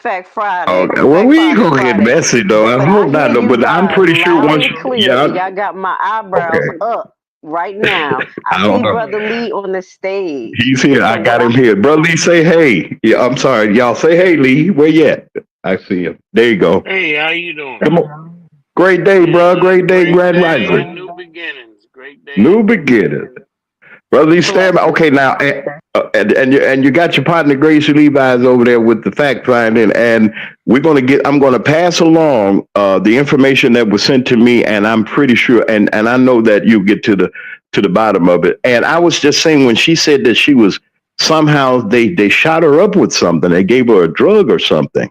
Speaker 6: Okay. Well,
Speaker 7: Fact
Speaker 6: we ain't
Speaker 7: Finding
Speaker 6: gonna get
Speaker 7: Friday.
Speaker 6: messy though. I
Speaker 7: But I
Speaker 6: hope
Speaker 7: hear
Speaker 6: not. Though,
Speaker 7: you
Speaker 6: but I'm
Speaker 7: guys
Speaker 6: pretty sure
Speaker 7: loud
Speaker 6: once.
Speaker 7: and clear,
Speaker 6: Yeah.
Speaker 7: and y'all got my eyebrows
Speaker 6: Okay.
Speaker 7: up right now. I
Speaker 6: I don't
Speaker 7: see
Speaker 6: know.
Speaker 7: Brother Lee on the stage.
Speaker 6: He's here.
Speaker 7: So
Speaker 6: I
Speaker 7: what
Speaker 6: got
Speaker 7: I
Speaker 6: him here. Bro, Lee, say hey. Yeah, I'm sorry. Y'all say hey, Lee. Where you at? I see him. There you go.
Speaker 8: Hey, how you doing?
Speaker 6: Come on. Great day, bro.
Speaker 8: Man,
Speaker 6: Great day,
Speaker 8: great
Speaker 6: Grand
Speaker 8: day,
Speaker 6: Rising.
Speaker 8: new beginnings. Great day
Speaker 6: New
Speaker 8: and new
Speaker 6: beginning.
Speaker 8: beginnings.
Speaker 6: Brother, Lee, stand by.
Speaker 7: blessings.
Speaker 6: Okay, now, and you got your partner Gracie Levi's over there with the fact finding, and I'm gonna pass along the information that was sent to me, and I'm pretty sure, and I know that you get to the bottom of it. And I was just saying when she said that she was somehow they shot her up with something, they gave her a drug or something.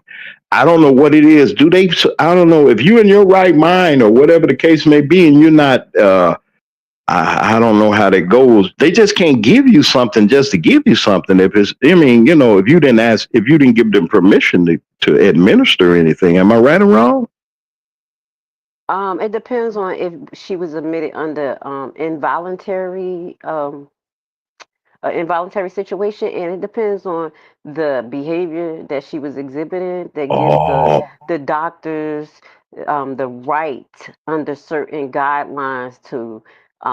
Speaker 6: I don't know what it is. Do they? I don't know if you're in your right mind or whatever the case may be, and you're not. I don't know how that goes. They just can't give you something just to give you something. If it's, I mean, if you didn't ask, if you didn't give them permission to administer anything, am I right or wrong?
Speaker 7: It depends on if she was admitted under involuntary situation, and it depends on the behavior that she was exhibiting that gives
Speaker 6: Oh,
Speaker 7: the doctors the right under certain guidelines to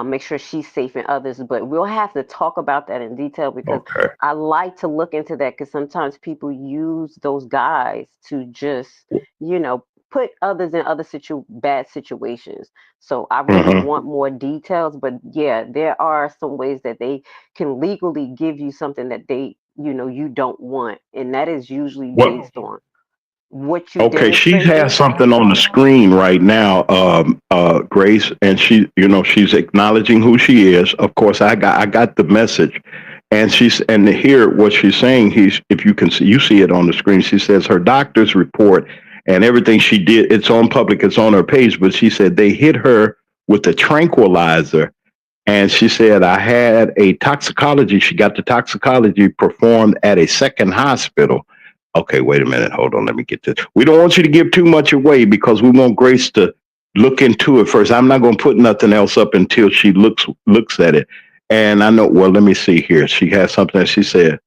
Speaker 7: make sure she's safe and others. But we'll have to talk about that in detail because
Speaker 6: okay.
Speaker 7: I like to look into that because sometimes people use those guys to just you know put others in other bad situations. So I really
Speaker 6: Uh-huh.
Speaker 7: want more details, but yeah, there are some ways that they can legally give you something that you don't want, and that is usually
Speaker 6: What?
Speaker 7: based on what you
Speaker 6: Okay, she has
Speaker 7: demonstrated.
Speaker 6: something on the screen right now, Grace, and she's acknowledging who she is. Of course, I got the message, and to hear what she's saying. If you can see, you see it on the screen. She says her doctor's report and everything she did. It's on public. It's on her page. But she said they hit her with a tranquilizer, and she said I had a toxicology. She got the toxicology performed at a second hospital. Okay, wait a minute. Hold on. Let me get this. We don't want you to give too much away because we want Grace to look into it first. I'm not going to put nothing else up until she looks at it. And I know. Well, let me see here. She has something that she said.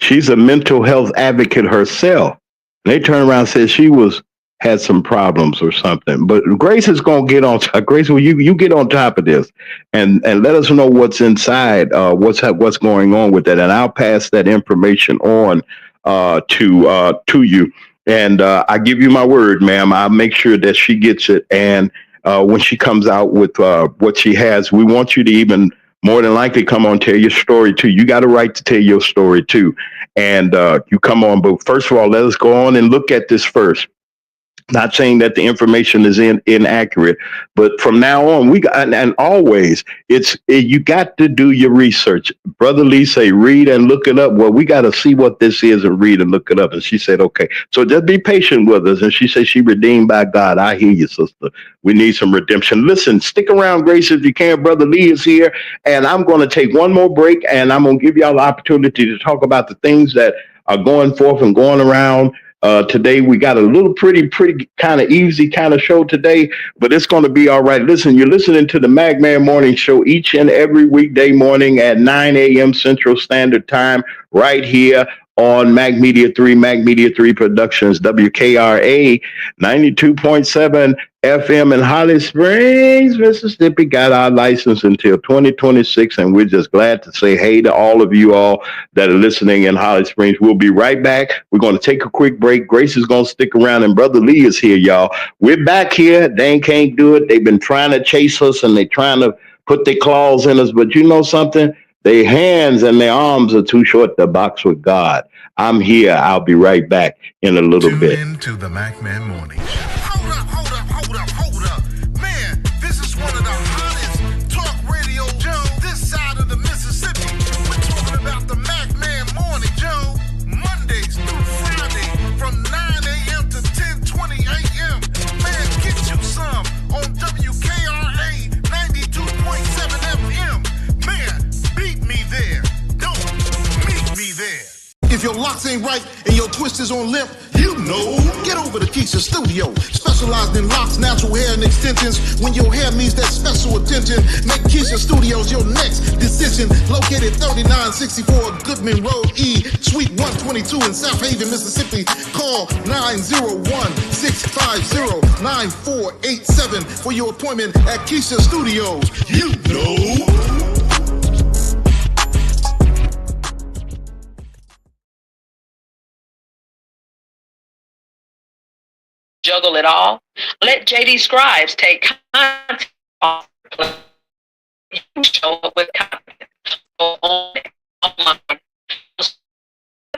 Speaker 6: She's a mental health advocate herself. And they turned around and said she had some problems or something. But Grace is gonna get on top. Grace, will you get on top of this and let us know what's inside, what's going on with that, and I'll pass that information on to you. And I give you my word, ma'am. I'll make sure that she gets it. And when she comes out with what she has, we want you to even more than likely come on, tell your story too. You got a right to tell your story too. And you come on, but first of all, let us go on and look at this first. Not saying that the information is inaccurate, but from now on, we got and always you got to do your research. Brother Lee say read and look it up. Well, we got to see what this is and read and look it up. And she said, okay, so just be patient with us. And she said she redeemed by God. I hear you, sister. We need some redemption. Listen, stick around, Grace, if you can. Brother Lee is here, and I'm going to take one more break, and I'm going to give y'all the opportunity to talk about the things that are going forth and going around Today we got a little pretty kind of easy kind of show today, but it's going to be all right. Listen, you're listening to the Magman Morning Show each and every weekday morning at 9 a.m. Central Standard Time, right here on Mac Media 3 Productions, WKRA 92.7 FM in Holly Springs, Mississippi. Got our license until 2026, and we're just glad to say hey to all of you all that are listening in Holly Springs. We'll be right back. We're going to take a quick break. Grace is going to stick around, and Brother Lee is here, y'all. We're back here. They can't do it. They've been trying to chase us, and they're trying to put their claws in us, but you know something? Their hands and their arms are too short to box with God. I'm here. I'll be right back in a little bit.
Speaker 2: Tune in to the Macman Morning Show.
Speaker 3: Hold up. Man, this is one of the hottest talk radio shows this side of the Mississippi. We're talking about the Macman Morning Show, Mondays through Friday from 9 a.m. to 10:20 a.m. Man, get you some on WKRA 92.7 FM. Man, beat me there. Don't meet me there. If your locks ain't right and your twist is on limp, you know, get over to Keisha Studio. Specialized in locks, natural hair, and extensions. When your hair needs that special attention, make Keisha Studios your next decision. Located 3964 Goodman Road E, Suite 122 in South Haven, Mississippi. Call 901-650-9487 for your appointment at Keisha Studios. You know.
Speaker 4: Juggle it all. Let JD Scribes take content off your plate. You show up with confidence. Go on online.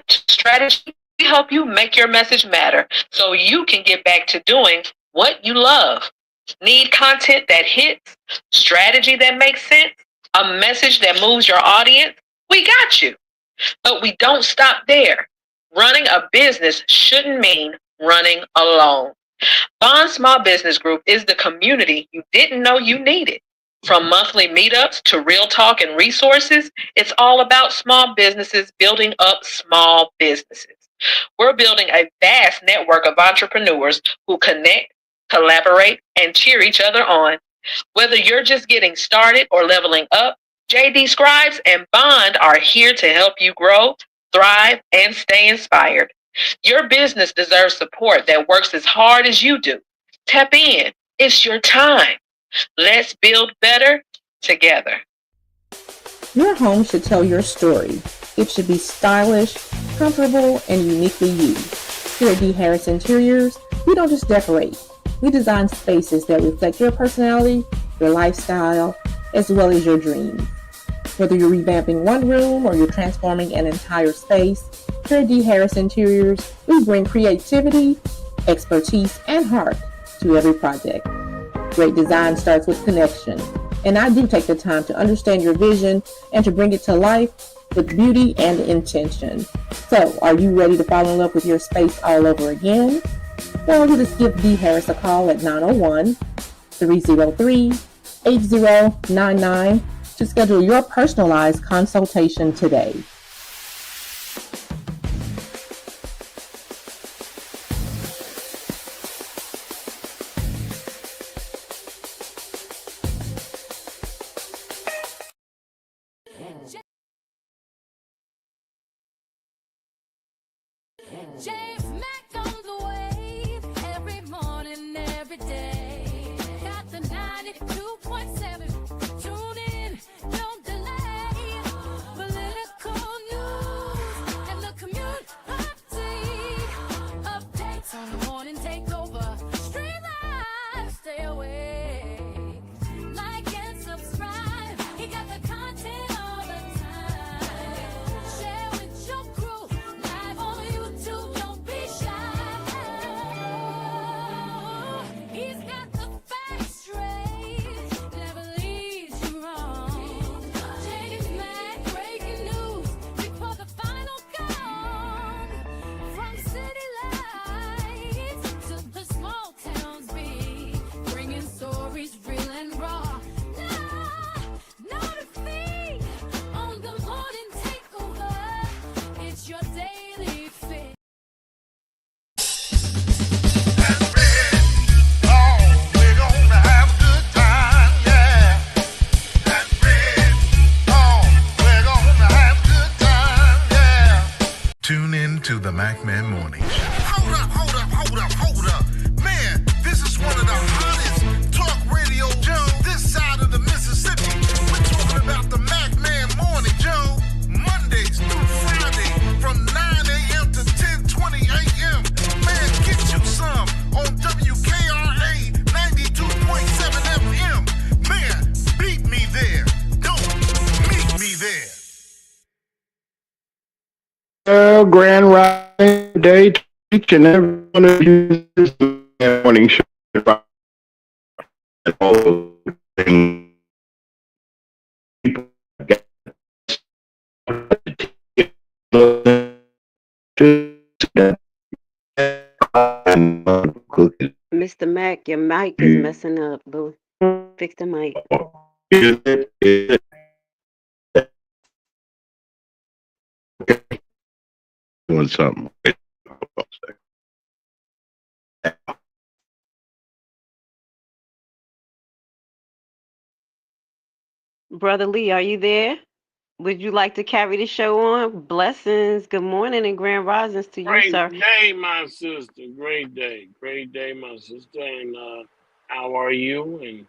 Speaker 4: Strategy help you make your message matter so you can get back to doing what you love. Need content that hits, strategy that makes sense, a message that moves your audience? We got you. But we don't stop there. Running a business shouldn't mean running alone. Bond Small Business Group is the community you didn't know you needed. From monthly meetups to real talk and resources, it's all about small businesses building up small businesses. We're building a vast network of entrepreneurs who connect, collaborate, and cheer each other on. Whether you're just getting started or leveling up, JD Scribes and Bond are here to help you grow, thrive, and stay inspired. Your business deserves support that works as hard as you do. Tap in. It's your time. Let's build better together.
Speaker 5: Your home should tell your story. It should be stylish, comfortable, and uniquely you. Here at D. Harris Interiors, we don't just decorate. We design spaces that reflect your personality, your lifestyle, as well as your dreams. Whether you're revamping one room or you're transforming an entire space, here at D. Harris Interiors, we bring creativity, expertise, and heart to every project. Great design starts with connection, and I do take the time to understand your vision and to bring it to life with beauty and intention. So, are you ready to fall in love with your space all over again? Well, you just give D. Harris a call at 901-303-8099 to schedule your personalized consultation today.
Speaker 9: James Mack on the wave every morning, every day. Got the 92.7. Tune in, don't delay. Political news and the community. Updates on the morning takeover. Stream live, stay awake. Like and subscribe. He got the content all the time. Share with your crew. Live on YouTube, don't be shy.
Speaker 2: Tune in to the Mac Man Morning Show.
Speaker 3: Hold up. Man, this is one of the hottest talk radio shows this side of the Mississippi. We're talking about the Mac Man Morning Show, Mondays through Friday from 9 a.m. to 10:20 a.m. Man, get you some on WKRA 92.7 FM. Man, beat me there. Don't meet me there.
Speaker 6: Grand Rising Day to each and every one of you. This is the morning show. All things people got cookies.
Speaker 7: Mr. Mack, your mic is messing up, boo. Fix the mic.
Speaker 6: Doing something.
Speaker 7: Brother Lee, are you there? Would you like to carry the show on? Blessings. Good morning and grand risings to you,
Speaker 8: Great
Speaker 7: sir.
Speaker 8: day, my sister. Great day. Great day, my sister. And how are you? And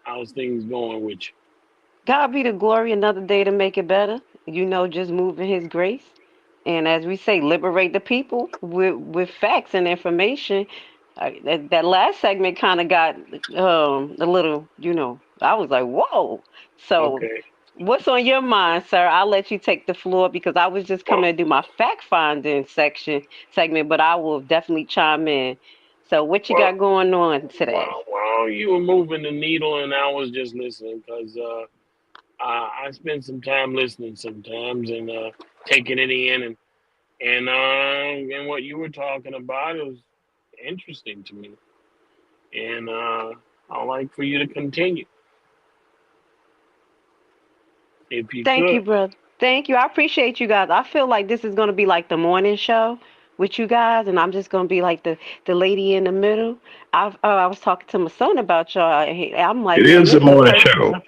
Speaker 8: how's things going with you?
Speaker 7: God be the glory, another day to make it better. Just move in his grace. And as we say, liberate the people with facts and information. That last segment kind of got a little, I was like, whoa. So,
Speaker 8: Okay.
Speaker 7: what's on your mind, sir? I'll let you take the floor because I was just
Speaker 8: Well,
Speaker 7: coming to do my fact finding segment, but I will definitely chime in. So, what you
Speaker 8: well,
Speaker 7: got going on today?
Speaker 8: you were moving the needle, and I was just listening because I spend some time listening sometimes and taking it in, and what you were talking about is interesting to me, and I'd like for you to continue if you
Speaker 7: Thank you,
Speaker 8: could.
Speaker 7: brother. Thank you. I appreciate you guys. I feel like this is going to be like the morning show with you guys, and I'm just going to be like the lady in the middle. I was talking to my son about y'all. I'm like,
Speaker 6: It
Speaker 7: man,
Speaker 6: is the
Speaker 7: this is
Speaker 6: morning
Speaker 7: perfect.
Speaker 6: show.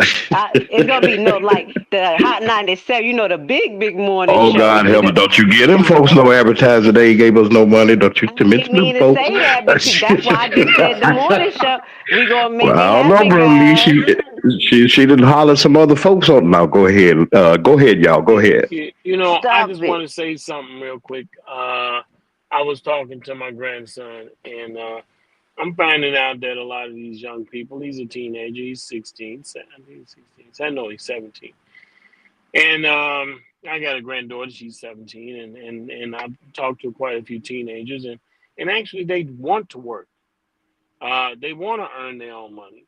Speaker 7: It's gonna be no like the Hot 97, the big morning
Speaker 6: Oh
Speaker 7: show.
Speaker 6: God, help me! Don't you get them folks no advertiser? They gave us no money. Don't you
Speaker 7: I didn't
Speaker 6: mention them
Speaker 7: mean to
Speaker 6: folks?
Speaker 7: say that, but that's why I just said the morning show. We gonna
Speaker 6: Well,
Speaker 7: make it
Speaker 6: I don't know,
Speaker 7: happen,
Speaker 6: bro. Lee.
Speaker 7: guys.
Speaker 6: She didn't holler some other folks on. Now go ahead. Go ahead, y'all. Go ahead.
Speaker 8: I
Speaker 7: Stop
Speaker 8: just want
Speaker 7: it.
Speaker 8: to say something real quick. I was talking to my grandson, and I'm finding out that a lot of these young people, he's a teenager, he's 16, I think he's 16, I know he's 17. And I got a granddaughter, she's 17, and I've talked to quite a few teenagers, and actually they want to work. They want to earn their own money,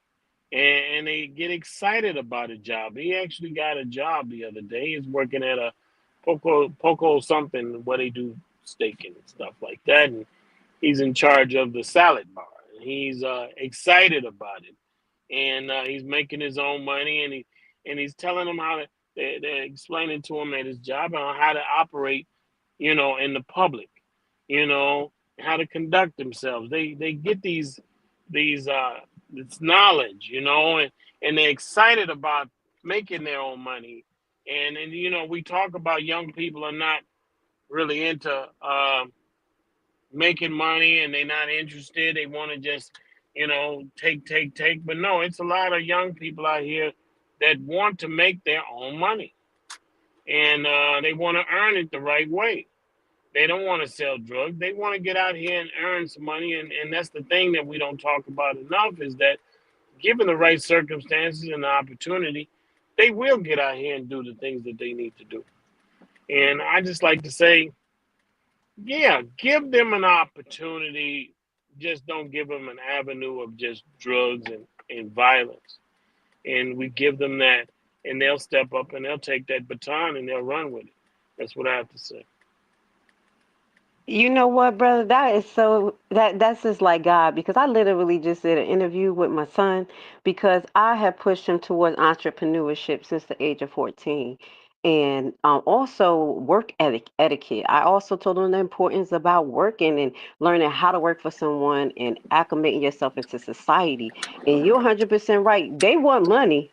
Speaker 8: and they get excited about a job. He actually got a job the other day. He's working at a Poco something where they do steak and stuff like that, and he's in charge of the salad bar. He's excited about it, and he's making his own money, and he's telling them how to. They're explaining to him at his job on how to operate, in the public, you know, how to conduct themselves. They get these this knowledge, and they're excited about making their own money. And we talk about young people are not really into making money, and they're not interested. They want to just, take. But no, it's a lot of young people out here that want to make their own money, and they want to earn it the right way. They don't want to sell drugs. They want to get out here and earn some money. And that's the thing that we don't talk about enough is that given the right circumstances and the opportunity, they will get out here and do the things that they need to do. And I just like to say, yeah, give them an opportunity. Just don't give them an avenue of just drugs and violence. And we give them that, and they'll step up and they'll take that baton and they'll run with it. That's what I have to say.
Speaker 7: You know what, brother? That's just like God because I literally just did an interview with my son because I have pushed him towards entrepreneurship since the age of 14. And also etiquette. I also told him the importance about working and learning how to work for someone and acclimating yourself into society. And you're 100% right. They want money.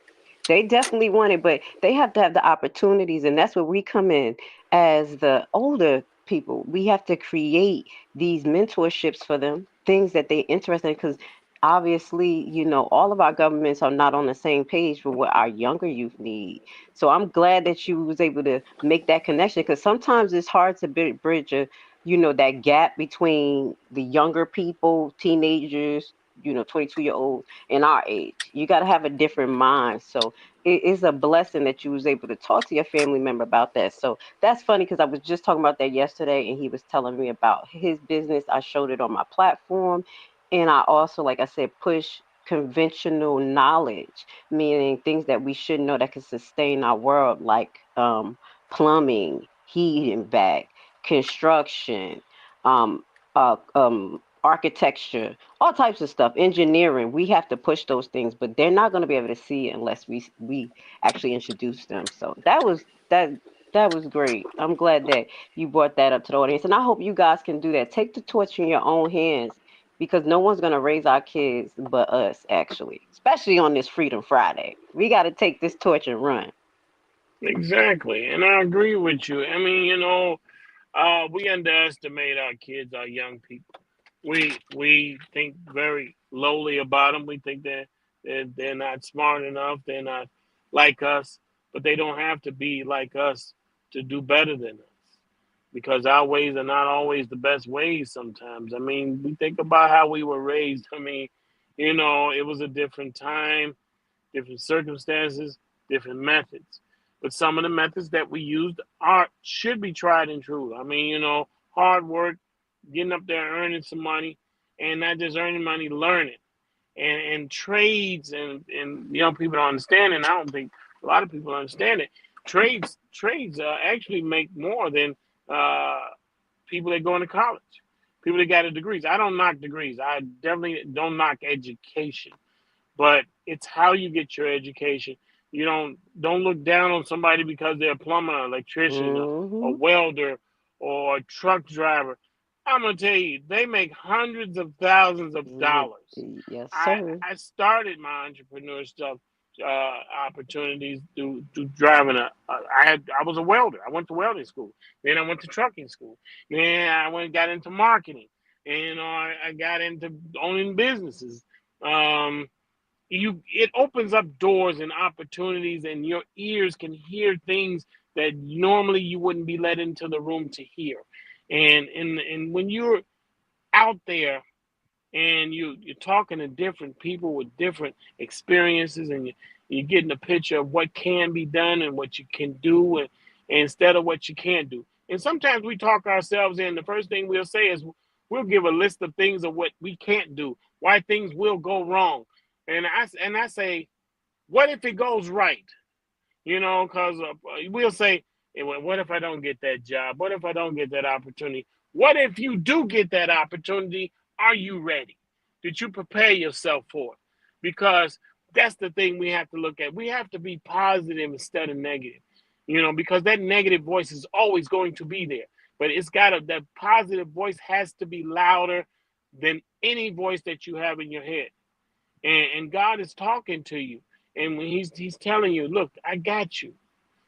Speaker 7: They definitely want it, but they have to have the opportunities. And that's where we come in as the older people. We have to create these mentorships for them, things that they're interested in, because obviously, all of our governments are not on the same page for what our younger youth need. So I'm glad that you was able to make that connection, because sometimes it's hard to bridge that gap between the younger people, teenagers, 22-year-olds and our age. You got to have a different mind. So it is a blessing that you was able to talk to your family member about that. So that's funny, because I was just talking about that yesterday, and he was telling me about his business. I showed it on my platform, and I also, like I said, push conventional knowledge, meaning things that we should know that can sustain our world, like plumbing, heating back, construction, um, architecture, all types of stuff, engineering. We have to push those things, but they're not going to be able to see it unless we actually introduce them. So that was great. I'm glad that you brought that up to the audience, and I hope you guys can do that. Take the torch in your own hands, because no one's going to raise our kids but us, actually, especially on this Freedom Friday. We got to take this torch and run.
Speaker 8: Exactly, and I agree with you. I mean, we underestimate our kids, our young people. We think very lowly about them. We think they're not smart enough. They're not like us, but they don't have to be like us to do better than us, because our ways are not always the best ways. Sometimes, I mean, we think about how we were raised. I mean, it was a different time, different circumstances, different methods. But some of the methods that we used are should be tried and true. I mean, hard work, getting up there, earning some money, and not just earning money, learning. And trades, and young people don't understand, and I don't think a lot of people understand it. Trades actually make more than uh, people that go into college, people that got a degrees. I don't knock degrees. I definitely don't knock education, but it's how you get your education. You don't look down on somebody because they're a plumber, electrician, a
Speaker 7: Hmm.
Speaker 8: welder, or a truck driver. I'm gonna tell you, they make hundreds of thousands of dollars.
Speaker 7: Yes,
Speaker 8: I
Speaker 7: sir.
Speaker 8: I started my entrepreneur stuff opportunities through driving I was a welder. I went to welding school. Then I went to trucking school. Then I went got into marketing, and I got into owning businesses. Um, it opens up doors and opportunities, and your ears can hear things that normally you wouldn't be let into the room to hear. And when you're out there, and you're talking to different people with different experiences, and you're getting a picture of what can be done and what you can do, and instead of what you can't do. And sometimes we talk ourselves in. The first thing we'll say is we'll give a list of things of what we can't do, why things will go wrong. And I say, what if it goes right? Because we'll say, "Eh, well, what if I don't get that job? What if I don't get that opportunity? What if you do get that opportunity? Are you ready? Did you prepare yourself for it?" Because that's the thing we have to look at. We have to be positive instead of negative, because that negative voice is always going to be there. But that positive voice has to be louder than any voice that you have in your head. And God is talking to you, and when He's telling you, "Look, I got you,"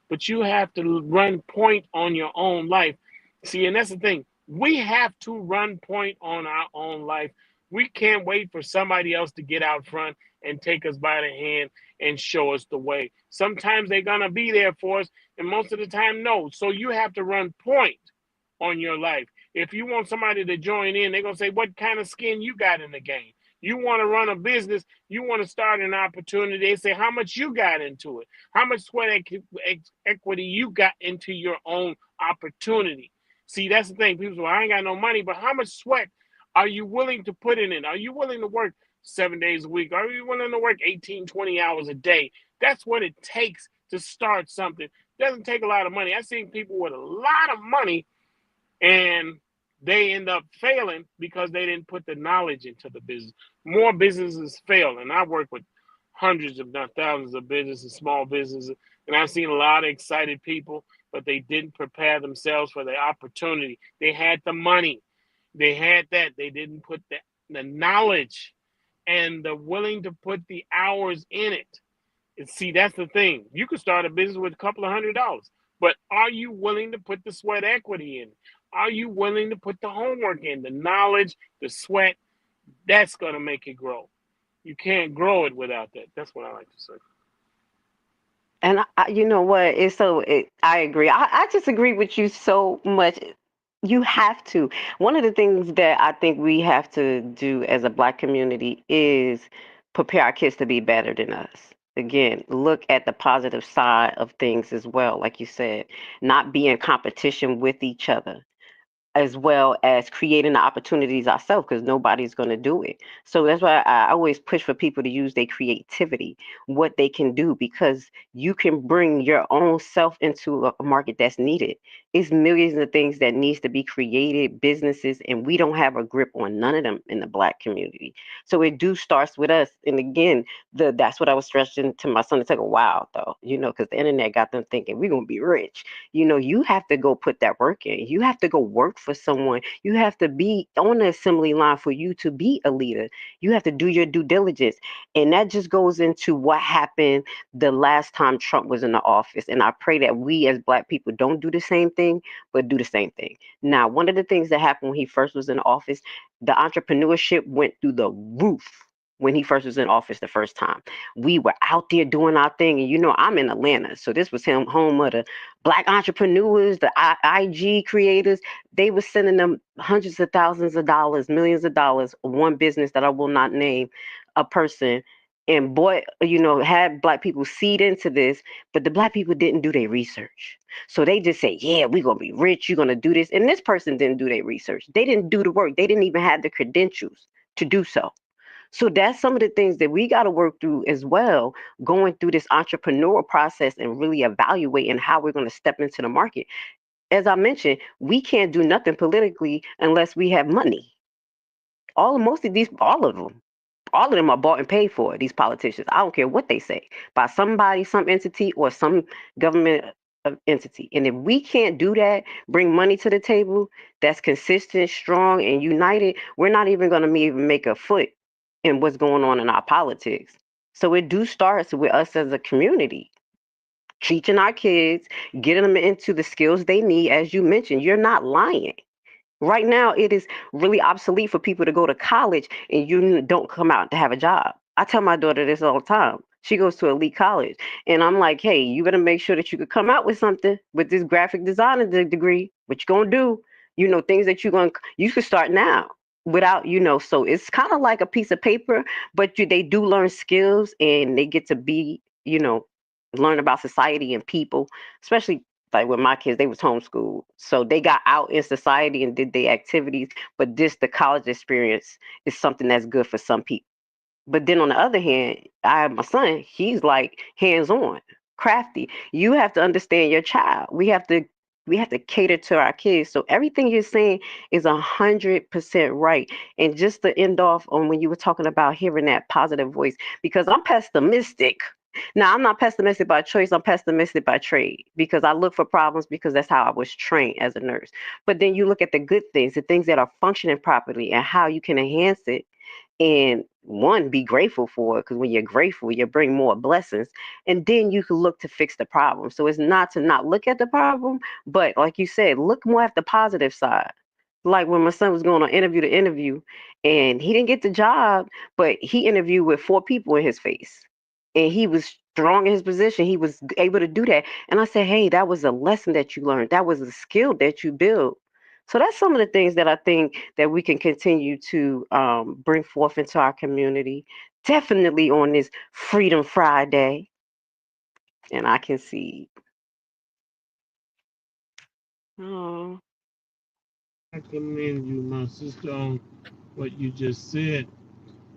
Speaker 8: but you have to run point on your own life. See, and that's the thing. We have to run point on our own life. We can't wait for somebody else to get out front and take us by the hand and show us the way. Sometimes they're gonna be there for us, and most of the time, no. So you have to run point on your life. If you want somebody to join in, they're gonna say, "What kind of skin you got in the game?" You want to run a business, you want to start an opportunity. They say, "How much you got into it? How much sweat equity you got into your own opportunity?" See, that's the thing. People say, "Well, I ain't got no money," but how much sweat are you willing to put in it? Are you willing to work 7 days a week? Are you willing to work 18, 20 hours a day? That's what it takes to start something. It doesn't take a lot of money. I've seen people with a lot of money, and they end up failing because they didn't put the knowledge into the business. More businesses fail, and I work with hundreds, if not thousands, of businesses, small businesses, and I've seen a lot of excited people, but they didn't prepare themselves for the opportunity. They had the money, they had that, they didn't put the knowledge and the willing to put the hours in it. And see, that's the thing. You could start a business with a couple of $100, but are you willing to put the sweat equity in? Are you willing to put the homework in, the knowledge, the sweat? That's going to make it grow. You can't grow it without that. That's what I like to say.
Speaker 7: And you know what? I agree. I just agree with you so much. You have to. One of the things that I think we have to do as a Black community is prepare our kids to be better than us. Again, look at the positive side of things as well. Like you said, not be in competition with each other, as well as creating the opportunities ourselves, because nobody's going to do it. So that's why I always push for people to use their creativity, what they can do, because you can bring your own self into a market that's needed. It's millions of things that needs to be created, businesses, and we don't have a grip on none of them in the Black community. So it do starts with us. And again, that's what I was stressing to my son. It took a while though, because the internet got them thinking we're gonna be rich. You have to go put that work in. You have to go work for someone. You have to be on the assembly line for you to be a leader. You have to do your due diligence. And that just goes into what happened the last time Trump was in the office. And I pray that we as Black people don't do the same thing, but do the same thing. Now, one of the things that happened when he first was in office, the entrepreneurship went through the roof when he first was in office the first time. We were out there doing our thing. And I'm in Atlanta. So this was him, home of the Black entrepreneurs, the IG creators. They were sending them hundreds of thousands of dollars, millions of dollars. One business that I will not name a person. And boy, had Black people seed into this, but the Black people didn't do their research. So they just say, yeah, we're going to be rich. You're going to do this. And this person didn't do their research. They didn't do the work. They didn't even have the credentials to do so. So that's some of the things that we got to work through as well, going through this entrepreneurial process and really evaluating how we're going to step into the market. As I mentioned, we can't do nothing politically unless we have money. All of them are bought and paid for, these politicians. I don't care what they say, by somebody, some entity, or some government entity. And if we can't do that, bring money to the table that's consistent, strong, and united, we're not even going to even make a foot in what's going on in our politics. So it do starts with us as a community, teaching our kids, getting them into the skills they need. As you mentioned, you're not lying. Right now, it is really obsolete for people to go to college and you don't come out to have a job. I tell my daughter this all the time. She goes to elite college, and I'm like, hey, you better make sure that you could come out with something with this graphic designer degree. What you gonna do? Things that you could start now without. So it's kind of like a piece of paper, but they do learn skills and they get to be, learn about society and people, especially like with my kids, they was homeschooled. So they got out in society and did their activities. But the college experience is something that's good for some people. But then on the other hand, I have my son, he's like hands-on, crafty. You have to understand your child. We have to cater to our kids. So everything you're saying is 100% right. And just to end off on when you were talking about hearing that positive voice, because I'm pessimistic. Now, I'm not pessimistic by choice. I'm pessimistic by trade, because I look for problems because that's how I was trained as a nurse. But then you look at the good things, the things that are functioning properly, and how you can enhance it. And one, be grateful for it, because when you're grateful, you bring more blessings. And then you can look to fix the problem. So it's not to not look at the problem, but like you said, look more at the positive side. Like when my son was going on interview to interview, and he didn't get the job, but he interviewed with 4 people in his face, and he was strong in his position. He was able to do that. And I said, hey, that was a lesson that you learned. That was a skill that you built. So that's some of the things that I think that we can continue to bring forth into our community. Definitely on this Freedom Friday. And I can see. Oh,
Speaker 8: I commend you, my sister, on what you just said.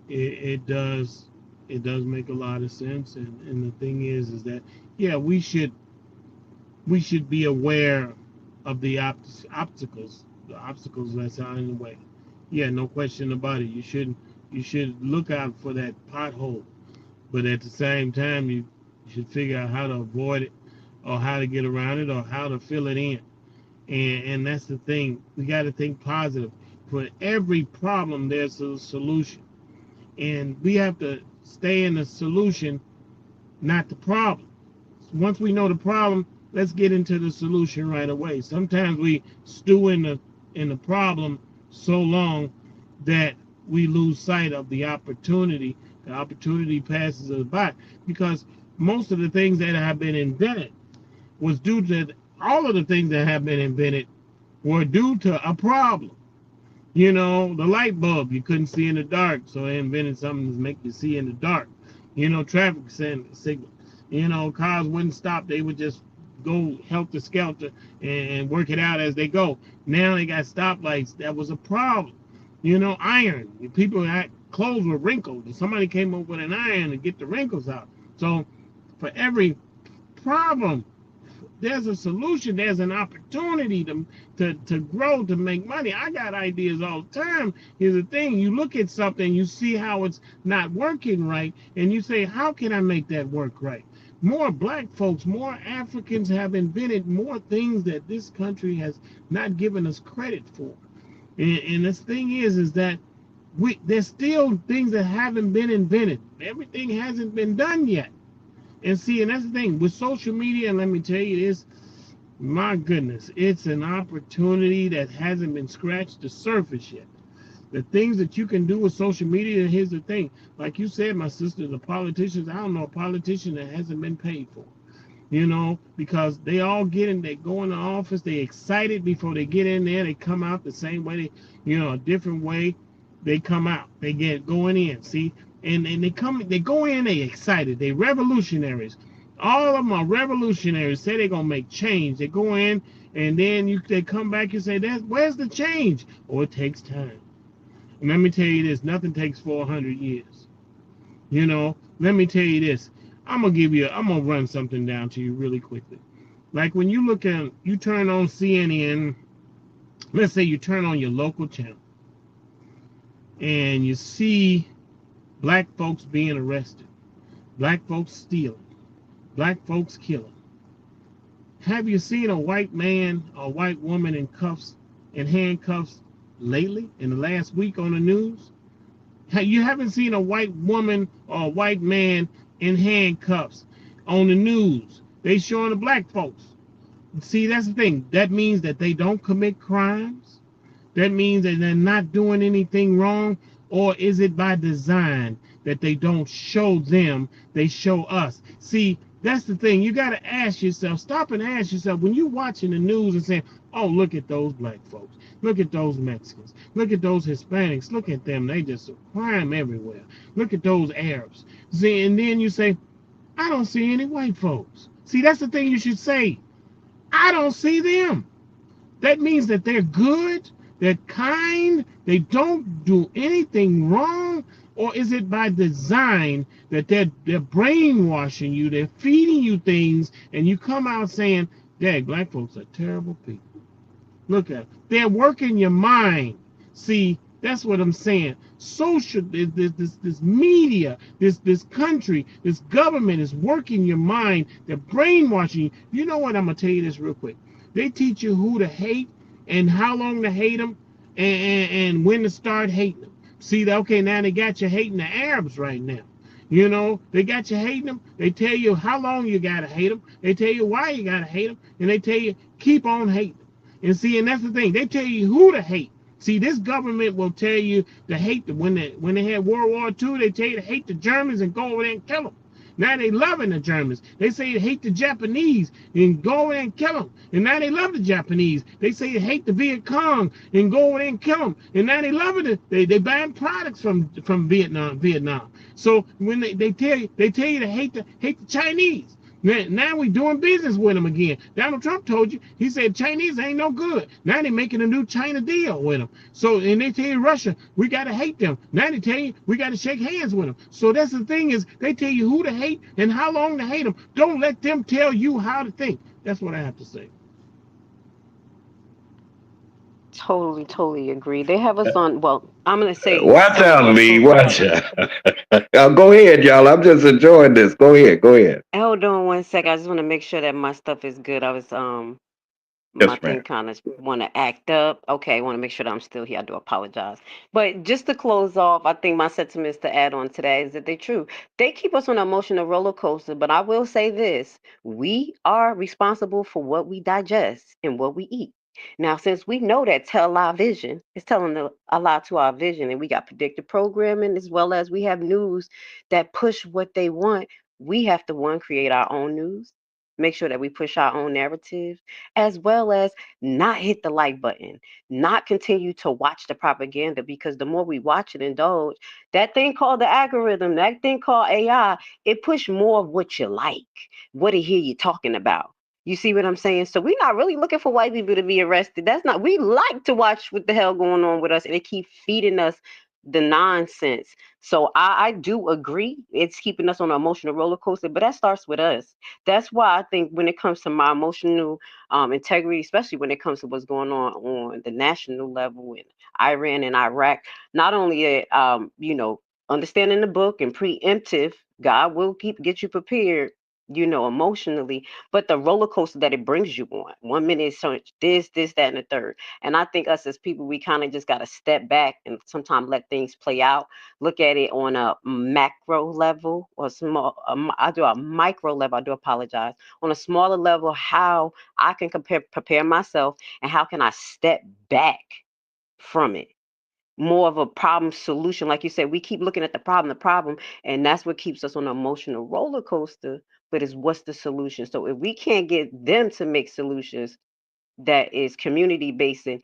Speaker 8: It does make a lot of sense. And the thing is that yeah, we should be aware of the obstacles that's out in the way. Yeah, no question about it. You should look out for that pothole, but at the same time, you should figure out how to avoid it, or how to get around it, or how to fill it in. And that's the thing. We got to think positive. For every problem, there's a solution, and we have to stay in the solution, not the problem. Once we know the problem, let's get into the solution right away. Sometimes we stew in the problem so long that we lose sight of the opportunity. The opportunity passes us by because most of the things that have been invented was due to all of the things that have been invented were due to a problem. You know, the light bulb, you couldn't see in the dark, so they invented something to make you see in the dark. You know, traffic signal. You know, cars wouldn't stop, they would just go helter skelter and work it out as they go. Now they got stoplights, that was a problem. You know, iron. People had clothes were wrinkled, and somebody came up with an iron to get the wrinkles out. So for every problem, there's a solution, there's an opportunity to grow, to make money. I got ideas all the time. Here's the thing, you look at something, you see how it's not working right, and you say, how can I make that work right? More black folks, more Africans have invented more things that this country has not given us credit for. And this thing is that there's still things that haven't been invented. Everything hasn't been done yet. And see, and that's the thing with social media. And let me tell you this, my goodness, it's an opportunity that hasn't been scratched the surface yet. The things that you can do with social media. Here's the thing, like you said, my sister, the politicians. I don't know a politician that hasn't been paid for. You know, because they all get in, they go in the office, they excited before they get in there, they come out the same way, a different way they come out. They get going in, see, and they go in, they excited, they revolutionaries. All of them are revolutionaries, say they're gonna make change. They go in and then they come back and say, where's the change? Oh, it takes time. And let me tell you this, nothing takes 400 years. Let me tell you this. I'm gonna run something down to you really quickly. Like when you turn on CNN, let's say you turn on your local channel and you see black folks being arrested, black folks stealing, black folks killing. Have you seen a white man or white woman in handcuffs lately in the last week on the news? You haven't seen a white woman or a white man in handcuffs on the news. They showing the black folks. See, that's the thing. That means that they don't commit crimes. That means that they're not doing anything wrong. Or is it by design that they don't show them, they show us? See, that's the thing. You got to ask yourself, stop and ask yourself when you're watching the news and saying, oh, look at those black folks. Look at those Mexicans. Look at those Hispanics. Look at them. They just crime everywhere. Look at those Arabs. See, and then you say, I don't see any white folks. See, that's the thing you should say. I don't see them. That means that they're good, they're kind, they don't do anything wrong. Or is it by design that they're brainwashing you, they're feeding you things, and you come out saying, dang, black folks are terrible people. Look at it. They're working your mind. See, that's what I'm saying. Social, this media, this country, this government is working your mind. They're brainwashing you. You know what? I'm gonna tell you this real quick. They teach you who to hate and how long to hate them, and when to start hating them. See, okay, now they got you hating the Arabs right now. They got you hating them. They tell you how long you gotta hate them. They tell you why you gotta hate them, and they tell you keep on hating them. And see, and that's the thing. They tell you who to hate. See, this government will tell you to hate them. When they had World War II, they tell you to hate the Germans and go over there and kill them. Now they loving the Germans. They say you hate the Japanese and go over there and kill them. And now they love the Japanese. They say you hate the Viet Cong and go over there and kill them. And now they love it. They buying products from Vietnam. So when they tell you to hate the Chinese. Now we doing business with them again. Donald Trump told you, he said Chinese ain't no good. Now they're making a new China deal with them. So, and they tell you Russia, we got to hate them. Now they tell you we got to shake hands with them. So that's the thing is they tell you who to hate and how long to hate them. Don't let them tell you how to think. That's what I have to say.
Speaker 7: Totally, totally agree. They have us on, well, I'm going to say
Speaker 6: Watch
Speaker 7: some of
Speaker 6: out,
Speaker 7: our
Speaker 6: Lee. Watch
Speaker 7: programs.
Speaker 6: out. Go ahead, y'all. I'm just enjoying this. Go ahead. Go ahead.
Speaker 7: Hold on one sec. I just want to make sure that my stuff is good. My
Speaker 6: Yes,
Speaker 7: thing
Speaker 6: ma'am.
Speaker 7: kind of want to act up. Okay, I want to make sure that I'm still here. I do apologize. But just to close off, I think my sentiments to add on to that is that they're true. They keep us on an emotional roller coaster, but I will say this: we are responsible for what we digest and what we eat. Now, since we know that tell our vision, it's telling a lot to our vision, and we got predictive programming as well as we have news that push what they want, we have to one create our own news, make sure that we push our own narrative, as well as not hit the like button, not continue to watch the propaganda, because the more we watch and indulge, that thing called the algorithm, that thing called AI, it push more of what you like, what it hear you talking about. You see what I'm saying? So we're not really looking for white people to be arrested. That's not, we like to watch what the hell going on with us, and they keep feeding us the nonsense. So I do agree. It's keeping us on an emotional roller coaster, but that starts with us. That's why I think when it comes to my emotional integrity, especially when it comes to what's going on the national level in Iran and Iraq, not only understanding the book and preemptive, God will keep get you prepared, emotionally, but the roller coaster that it brings you on. 1 minute it's so this, that, and the third. And I think us as people, we kind of just got to step back and sometimes let things play out. Look at it on a macro level or small. I do a micro level. I do apologize. On a smaller level, how I can prepare myself, and how can I step back from it, more of a problem solution. Like you said, we keep looking at the problem, and that's what keeps us on an emotional roller coaster. But is what's the solution? So if we can't get them to make solutions that is community based, and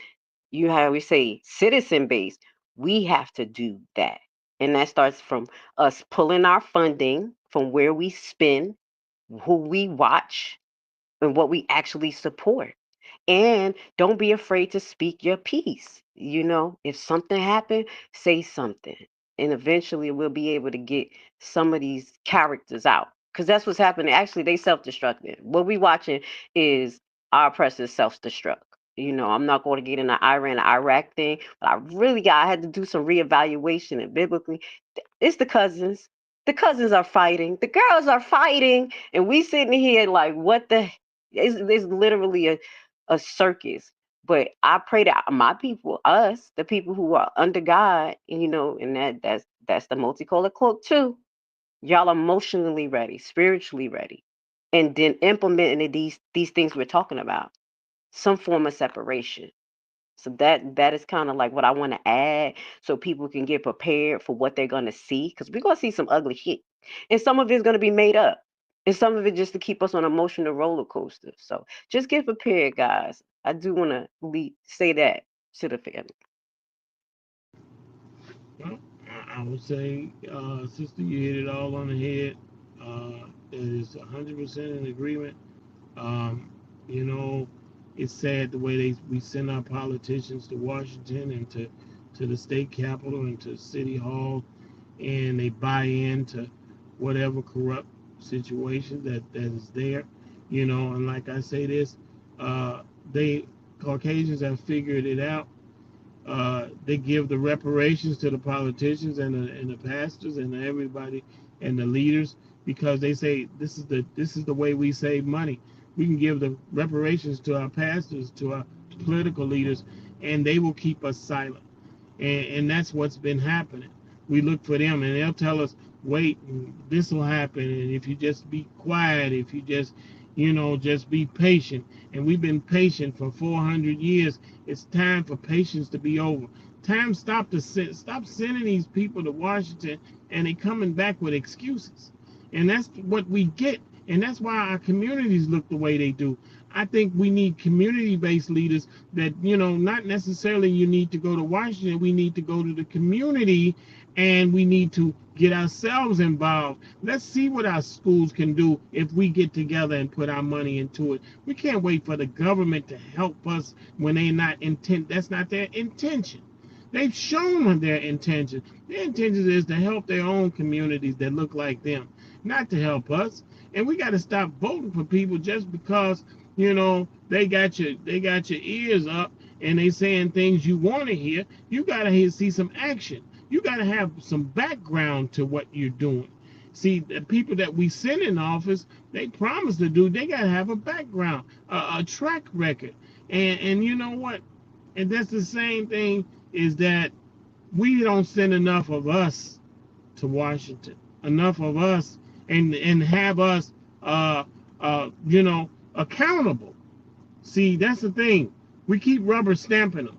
Speaker 7: you have we say citizen based, we have to do that. And that starts from us pulling our funding from where we spend, who we watch, and what we actually support. And don't be afraid to speak your piece. If something happened, say something. And eventually we'll be able to get some of these characters out. Because that's what's happening. Actually, they self-destructing. What we watching is our oppressors self-destruct. I'm not going to get in the Iran Iraq thing, but I had to do some reevaluation, and biblically, it's the cousins. The cousins are fighting. The girls are fighting. And we sitting here like, what the? It's literally a circus. But I pray that my people, us, the people who are under God, and that's the multicolor cloak too. Y'all emotionally ready, spiritually ready, and then implementing these things we're talking about, some form of separation. So that is kind of like what I want to add, so people can get prepared for what they're gonna see, because we're gonna see some ugly shit, and some of it's gonna be made up, and some of it just to keep us on an emotional roller coaster. So just get prepared, guys. I do want to say that to the family.
Speaker 8: Well, I would say, sister, you hit it all on the head. It is 100% in agreement. Um, you know, it's sad the way we send our politicians to Washington and to the state capitol and to city hall, and they buy into whatever corrupt situation that is there. And like I say this, they Caucasians have figured it out. They give the reparations to the politicians and the pastors and everybody and the leaders, because they say this is the way we save money. We can give the reparations to our pastors, to our political leaders, and they will keep us silent. And that's what's been happening. We look for them, and they'll tell us, "Wait, this will happen." And if you just be quiet, if you just be patient. And we've been patient for 400 years. It's time for patience to be over. Time stop sending these people to Washington, and they coming back with excuses. And that's what we get. And that's why our communities look the way they do. I think we need community-based leaders that, not necessarily you need to go to Washington. We need to go to the community, and we need to get ourselves involved. Let's see what our schools can do if we get together and put our money into it. We can't wait for the government to help us when that's not their intention. They've shown their intention. Their intention is to help their own communities that look like them, not to help us. And we got to stop voting for people just because they got your ears up and they saying things you want to hear. You got to see some action. You got to have some background to what you're doing. See, the people that we send in office, they promise to do. They got to have a background, a track record. And you know what? And that's the same thing is that we don't send enough of us to Washington, enough of us, and have us, uh, accountable. See, that's the thing. We keep rubber stamping them.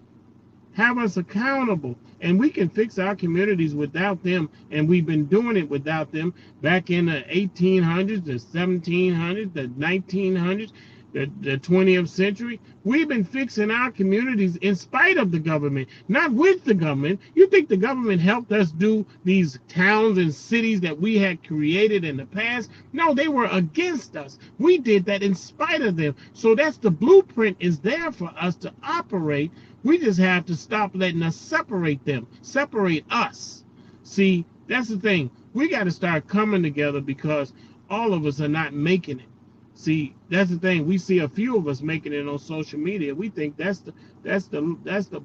Speaker 8: Have us accountable, and we can fix our communities without them, and we've been doing it without them back in the 1800s, the 1700s, the 1900s, the 20th century. We've been fixing our communities in spite of the government, not with the government. You think the government helped us do these towns and cities that we had created in the past? No, they were against us. We did that in spite of them. So that's the blueprint is there for us to operate. We just have to stop letting us separate them, separate us. See, that's the thing. We got to start coming together because all of us are not making it. See, that's the thing. We see a few of us making it on social media. We think that's the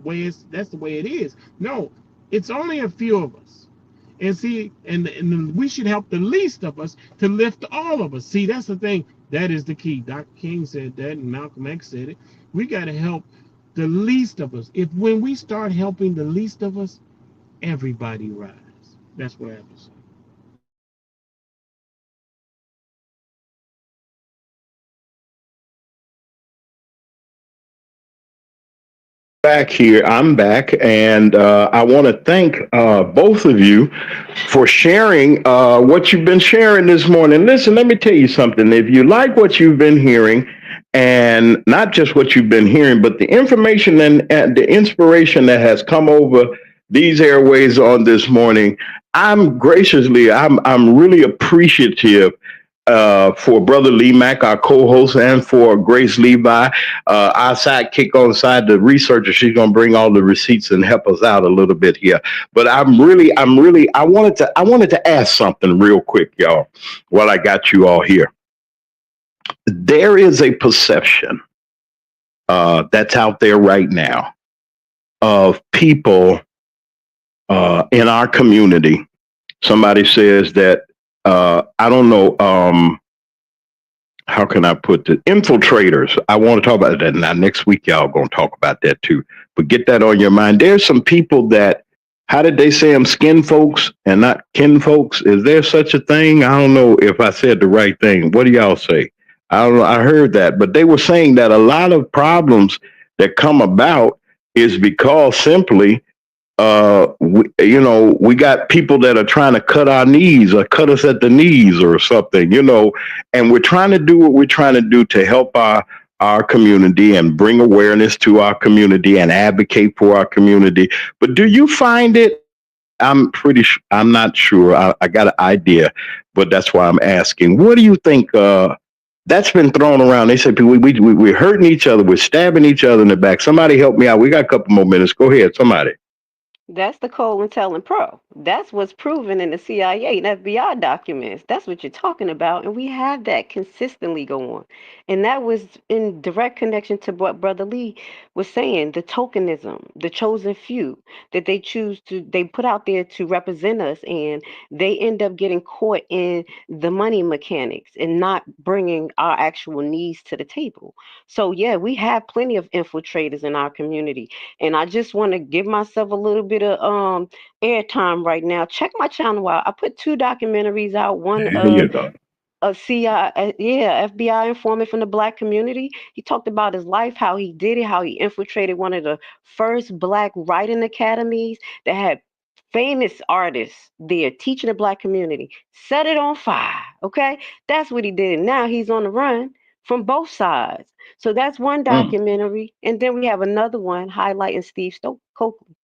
Speaker 8: way it is. No, it's only a few of us. And see, and we should help the least of us to lift all of us. See, that's the thing. That is the key. Dr. King said that, and Malcolm X said it. We got to help the least of us. If when we start helping the least of us, everybody rise. That's what I have to say.
Speaker 6: Back here. I'm back, and I want to thank both of you for sharing what you've been sharing this morning. Listen, let me tell you something. If you like what you've been hearing, and not just what you've been hearing, but the information and the inspiration that has come over these airways on this morning, I'm really appreciative for Brother Lee Mack, our co-host, and for Grace Levi, our sidekick on the side, the researcher. She's going to bring all the receipts and help us out a little bit here. But I wanted to ask something real quick, y'all, while I got you all here. There is a perception that's out there right now of people in our community. Somebody says that I don't know. How can I put the infiltrators? I want to talk about that now. Next week, y'all going to talk about that too. But get that on your mind. There's some people that, how did they say them? Skin folks and not kin folks. Is there such a thing? I don't know if I said the right thing. What do y'all say? I don't know. I heard that, but they were saying that a lot of problems that come about is because simply we got people that are trying to cut our knees or cut us at the knees or something, and we're trying to do what we're trying to do to help our community and bring awareness to our community and advocate for our community. But do you find it? I'm not sure. I got an idea, but that's why I'm asking. What do you think? That's been thrown around. They said we're hurting each other. We're stabbing each other in the back. Somebody help me out. We got a couple more minutes. Go ahead. Somebody.
Speaker 7: That's the COINTELPRO. That's what's proven in the CIA and FBI documents. That's what you're talking about. And we have that consistently going. And that was in direct connection to what Brother Lee was saying, the tokenism, the chosen few that they put out there to represent us. And they end up getting caught in the money mechanics and not bringing our actual needs to the table. So, yeah, we have plenty of infiltrators in our community. And I just want to give myself a little bit of airtime right now. Check my channel out. I put two documentaries out. One
Speaker 6: There you go.
Speaker 7: a CI, yeah, FBI informant from the black community. He talked about his life, how he did it, how he infiltrated one of the first black writing academies that had famous artists there teaching the black community. Set it on fire. Okay, that's what he did. Now he's on the run from both sides. So that's one
Speaker 6: Mm.
Speaker 7: documentary, and then we have another one highlighting Steve Coakley,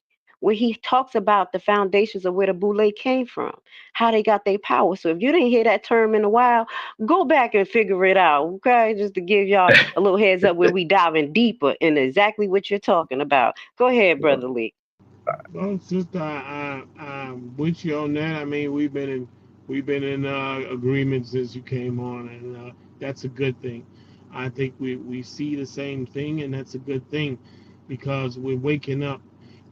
Speaker 7: where he talks about the foundations of where the Boule came from, how they got their power. So if you didn't hear that term in a while, go back and figure it out, okay? Just to give y'all a little heads up where we diving deeper in exactly what you're talking about. Go ahead, Brother Lee.
Speaker 8: Well, sister, I'm with you on that. I mean, we've been in agreement since you came on, and that's a good thing. I think we see the same thing, and that's a good thing because we're waking up,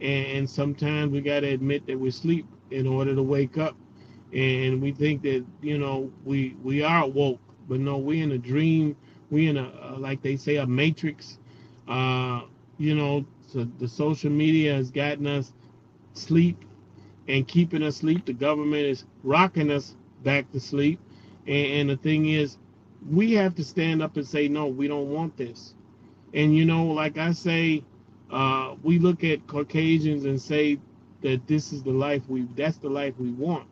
Speaker 8: and sometimes we got to admit that we sleep in order to wake up, and we think that we are woke, but no, we in a dream. We in a like they say a matrix. Uh, so the social media has gotten us sleep and keeping us asleep. The government is rocking us back to sleep. And the thing is, we have to stand up and say, no, we don't want this. And like I say, we look at Caucasians and say that this is the life that's the life we want.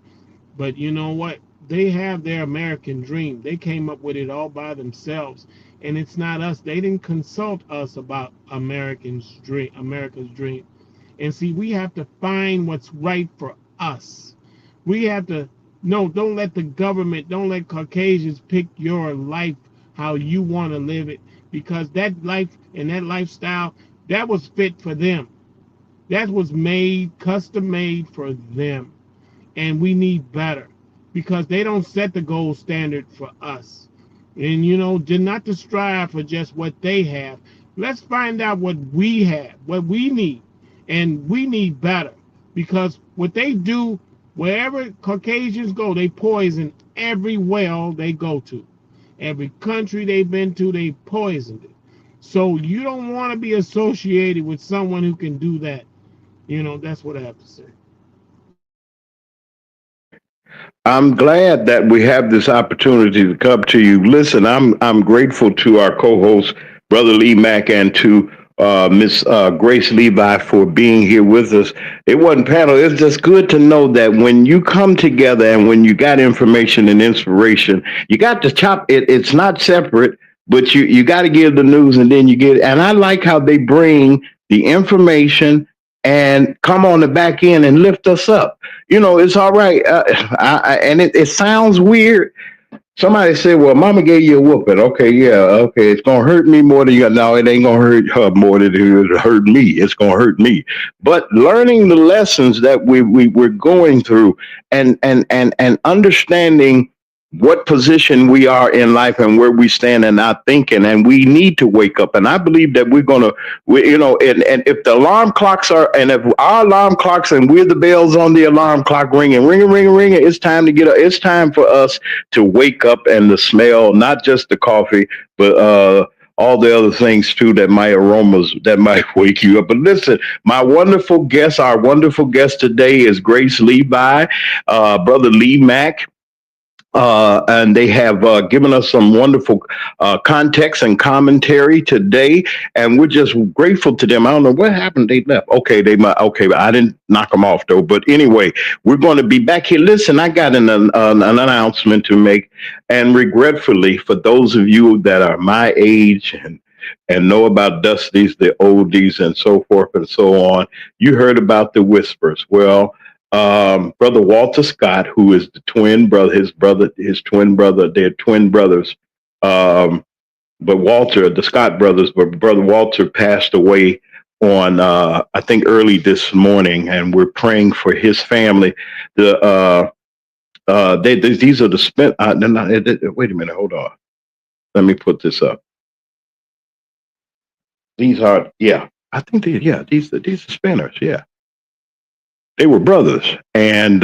Speaker 8: But you know what? They have their American dream. They came up with it all by themselves. And it's not us. They didn't consult us about America's dream. And see, we have to find what's right for us. We have to no, don't let the government, don't let Caucasians pick your life how you want to live it, because that life and that lifestyle, that was fit for them. That was made, custom made for them. And we need better, because they don't set the gold standard for us. And did not to strive for just what they have. Let's find out what we have, what we need, and we need better, because what they do, wherever Caucasians go, they poison every well they go to. Every country they've been to, they poisoned it. So you don't want to be associated with someone who can do that. That's what I have to say.
Speaker 6: I'm glad that we have this opportunity to come to you. Listen, I'm grateful to our co-host, Brother Lee Mack, and to Miss Grace Levi for being here with us. It wasn't panel. It's just good to know that when you come together and when you got information and inspiration, you got to chop it. It's not separate, but you got to give the news and then you get it. And I like how they bring the information and come on the back end and lift us up. It's all right. And it sounds weird. Somebody said, "Well, Mama gave you a whooping." Okay, yeah, okay. It's gonna hurt me more than you. No, it ain't gonna hurt her more than it hurt me. It's gonna hurt me. But learning the lessons that we're going through, and understanding what position we are in life and where we stand in our thinking, and we need to wake up. And I believe that we're gonna, and if the alarm clocks are, and if our alarm clocks and we're the bells on the alarm clock ringing, ringing, ringing, ringing, it's time to get up. It's time for us to wake up and to smell not just the coffee, but all the other things too, that might aromas that might wake you up. But listen, our wonderful guest today is Grace Levi, Brother Lee Mack. And they have given us some wonderful context and commentary today, and we're just grateful to them. I don't know what happened; they left. Okay, they might. Okay, I didn't knock them off though. But anyway, we're going to be back here. Listen, I got an announcement to make, and regretfully, for those of you that are my age and know about Dusties, the oldies, and so forth and so on, you heard about the whispers. Well, Brother Walter Scott, who is the twin brother, his twin brother, they're twin brothers. But Walter, the Scott brothers, but Brother Walter passed away on, I think, early this morning, and we're praying for his family. These are the spent. Wait a minute, hold on. Let me put this up. These are, yeah, I think these are spinners, yeah. They were brothers, and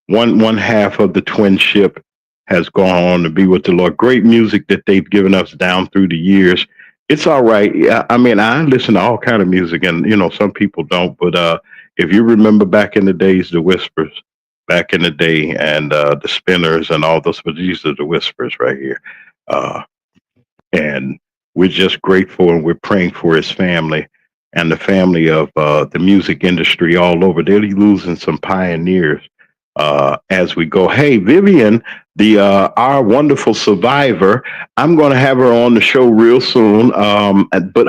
Speaker 6: one half of the twin ship has gone on to be with the Lord. Great music that they've given us down through the years. It's all right. Yeah, I mean, I listen to all kind of music, and some people don't. But if you remember back in the days, the Whispers, back in the day, and the Spinners, and all those. But these are the Whispers right here. Uh, and we're just grateful, and we're praying for his family and the family of the music industry all over. They're losing some pioneers as we go. Hey, Vivian, the our wonderful survivor, I'm going to have her on the show real soon. But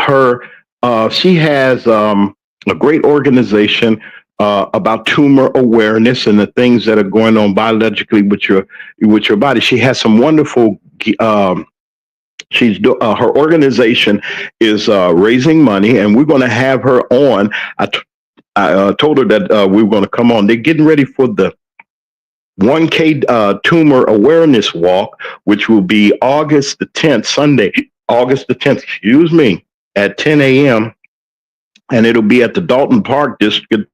Speaker 6: she has a great organization about tumor awareness and the things that are going on biologically with your body. She has some wonderful. Her organization is raising money, and we're going to have her on. I told her that we were going to come on. They're getting ready for the 1K tumor awareness walk, which will be August the 10th, Sunday, August the 10th, excuse me, at 10 a.m. And it'll be at the Dalton Park District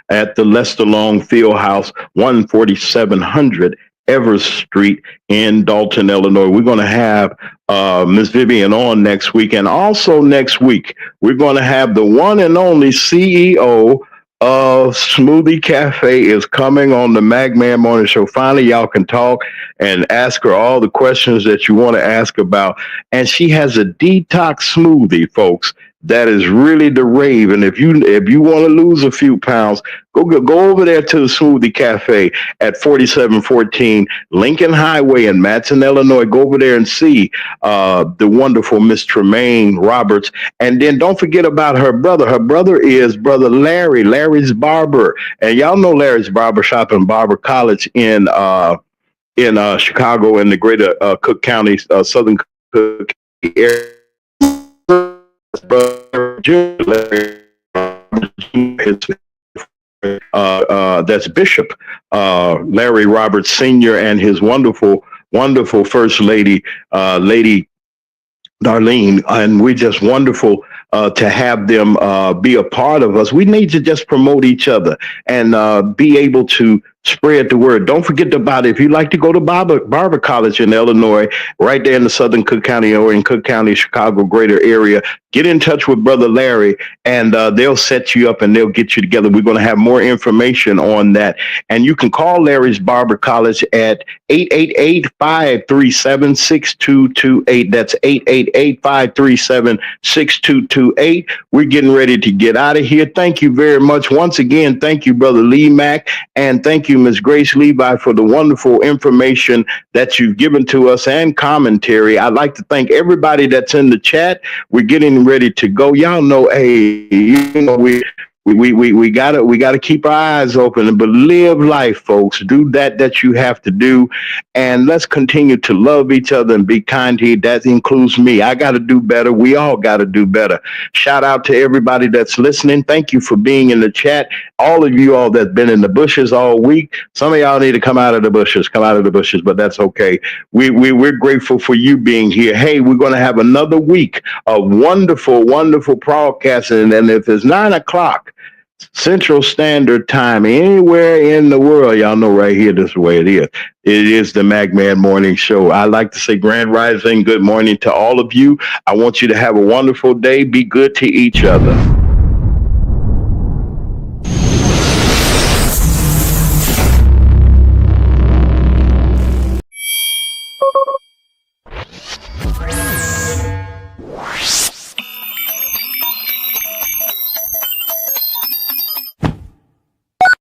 Speaker 6: at the Lester Long Field House, 14700 Evers Street in Dalton, Illinois. We're going to have Miss Vivian on next week. And also next week, we're going to have the one and only CEO of Smoothie Cafe is coming on the Magman Morning Show. Finally, y'all can talk and ask her all the questions that you want to ask about. And she has a detox smoothie, folks. That is really the rave. And if you want to lose a few pounds, go over there to the Smoothie Cafe at 4714 Lincoln Highway in Matson, Illinois. Go over there and see the wonderful Miss Tremaine Roberts. And then don't forget about her brother. Her brother is Brother Larry, Larry's Barber. And y'all know Larry's Barber Shop and Barber College in Chicago in the greater Cook County, Southern Cook area. Brother Larry that's Bishop Larry Roberts Sr. and his wonderful First Lady, Lady Darlene, and we're just wonderful to have them be a part of us. We need to just promote each other and be able to spread the word. Don't forget about it. If you like to go to Barber College in Illinois, right there in the Southern Cook County or in Cook County, Chicago greater area, get in touch with Brother Larry and they'll set you up and they'll get you together. We're going to have more information on that. And you can call Larry's Barber College at 888-537-6228. That's 888-537-6228. We're getting ready to get out of here. Thank you very much. Once again, thank you, Brother Lee Mack, and thank you, Ms. Grace Levi, for the wonderful information that you've given to us and commentary. I'd like to thank everybody that's in the chat. We're getting ready to go. Y'all know, hey, we gotta keep our eyes open, but live life, folks. Do that you have to do, and let's continue to love each other and be kind to you. That includes me. I got to do better. We all got to do better. Shout out to everybody that's listening. Thank you for being in the chat. All of you all that's been in the bushes all week. Some of y'all need to come out of the bushes, but that's okay. We're grateful for you being here. Hey, we're going to have another week of wonderful broadcasting, and if it's 9 o'clock Central Standard Time anywhere in the world, y'all know right here, this is the way it is. It is the Magman Morning Show. I like to say grand rising, good morning to all of you. I want you to have a wonderful day. Be good to each other.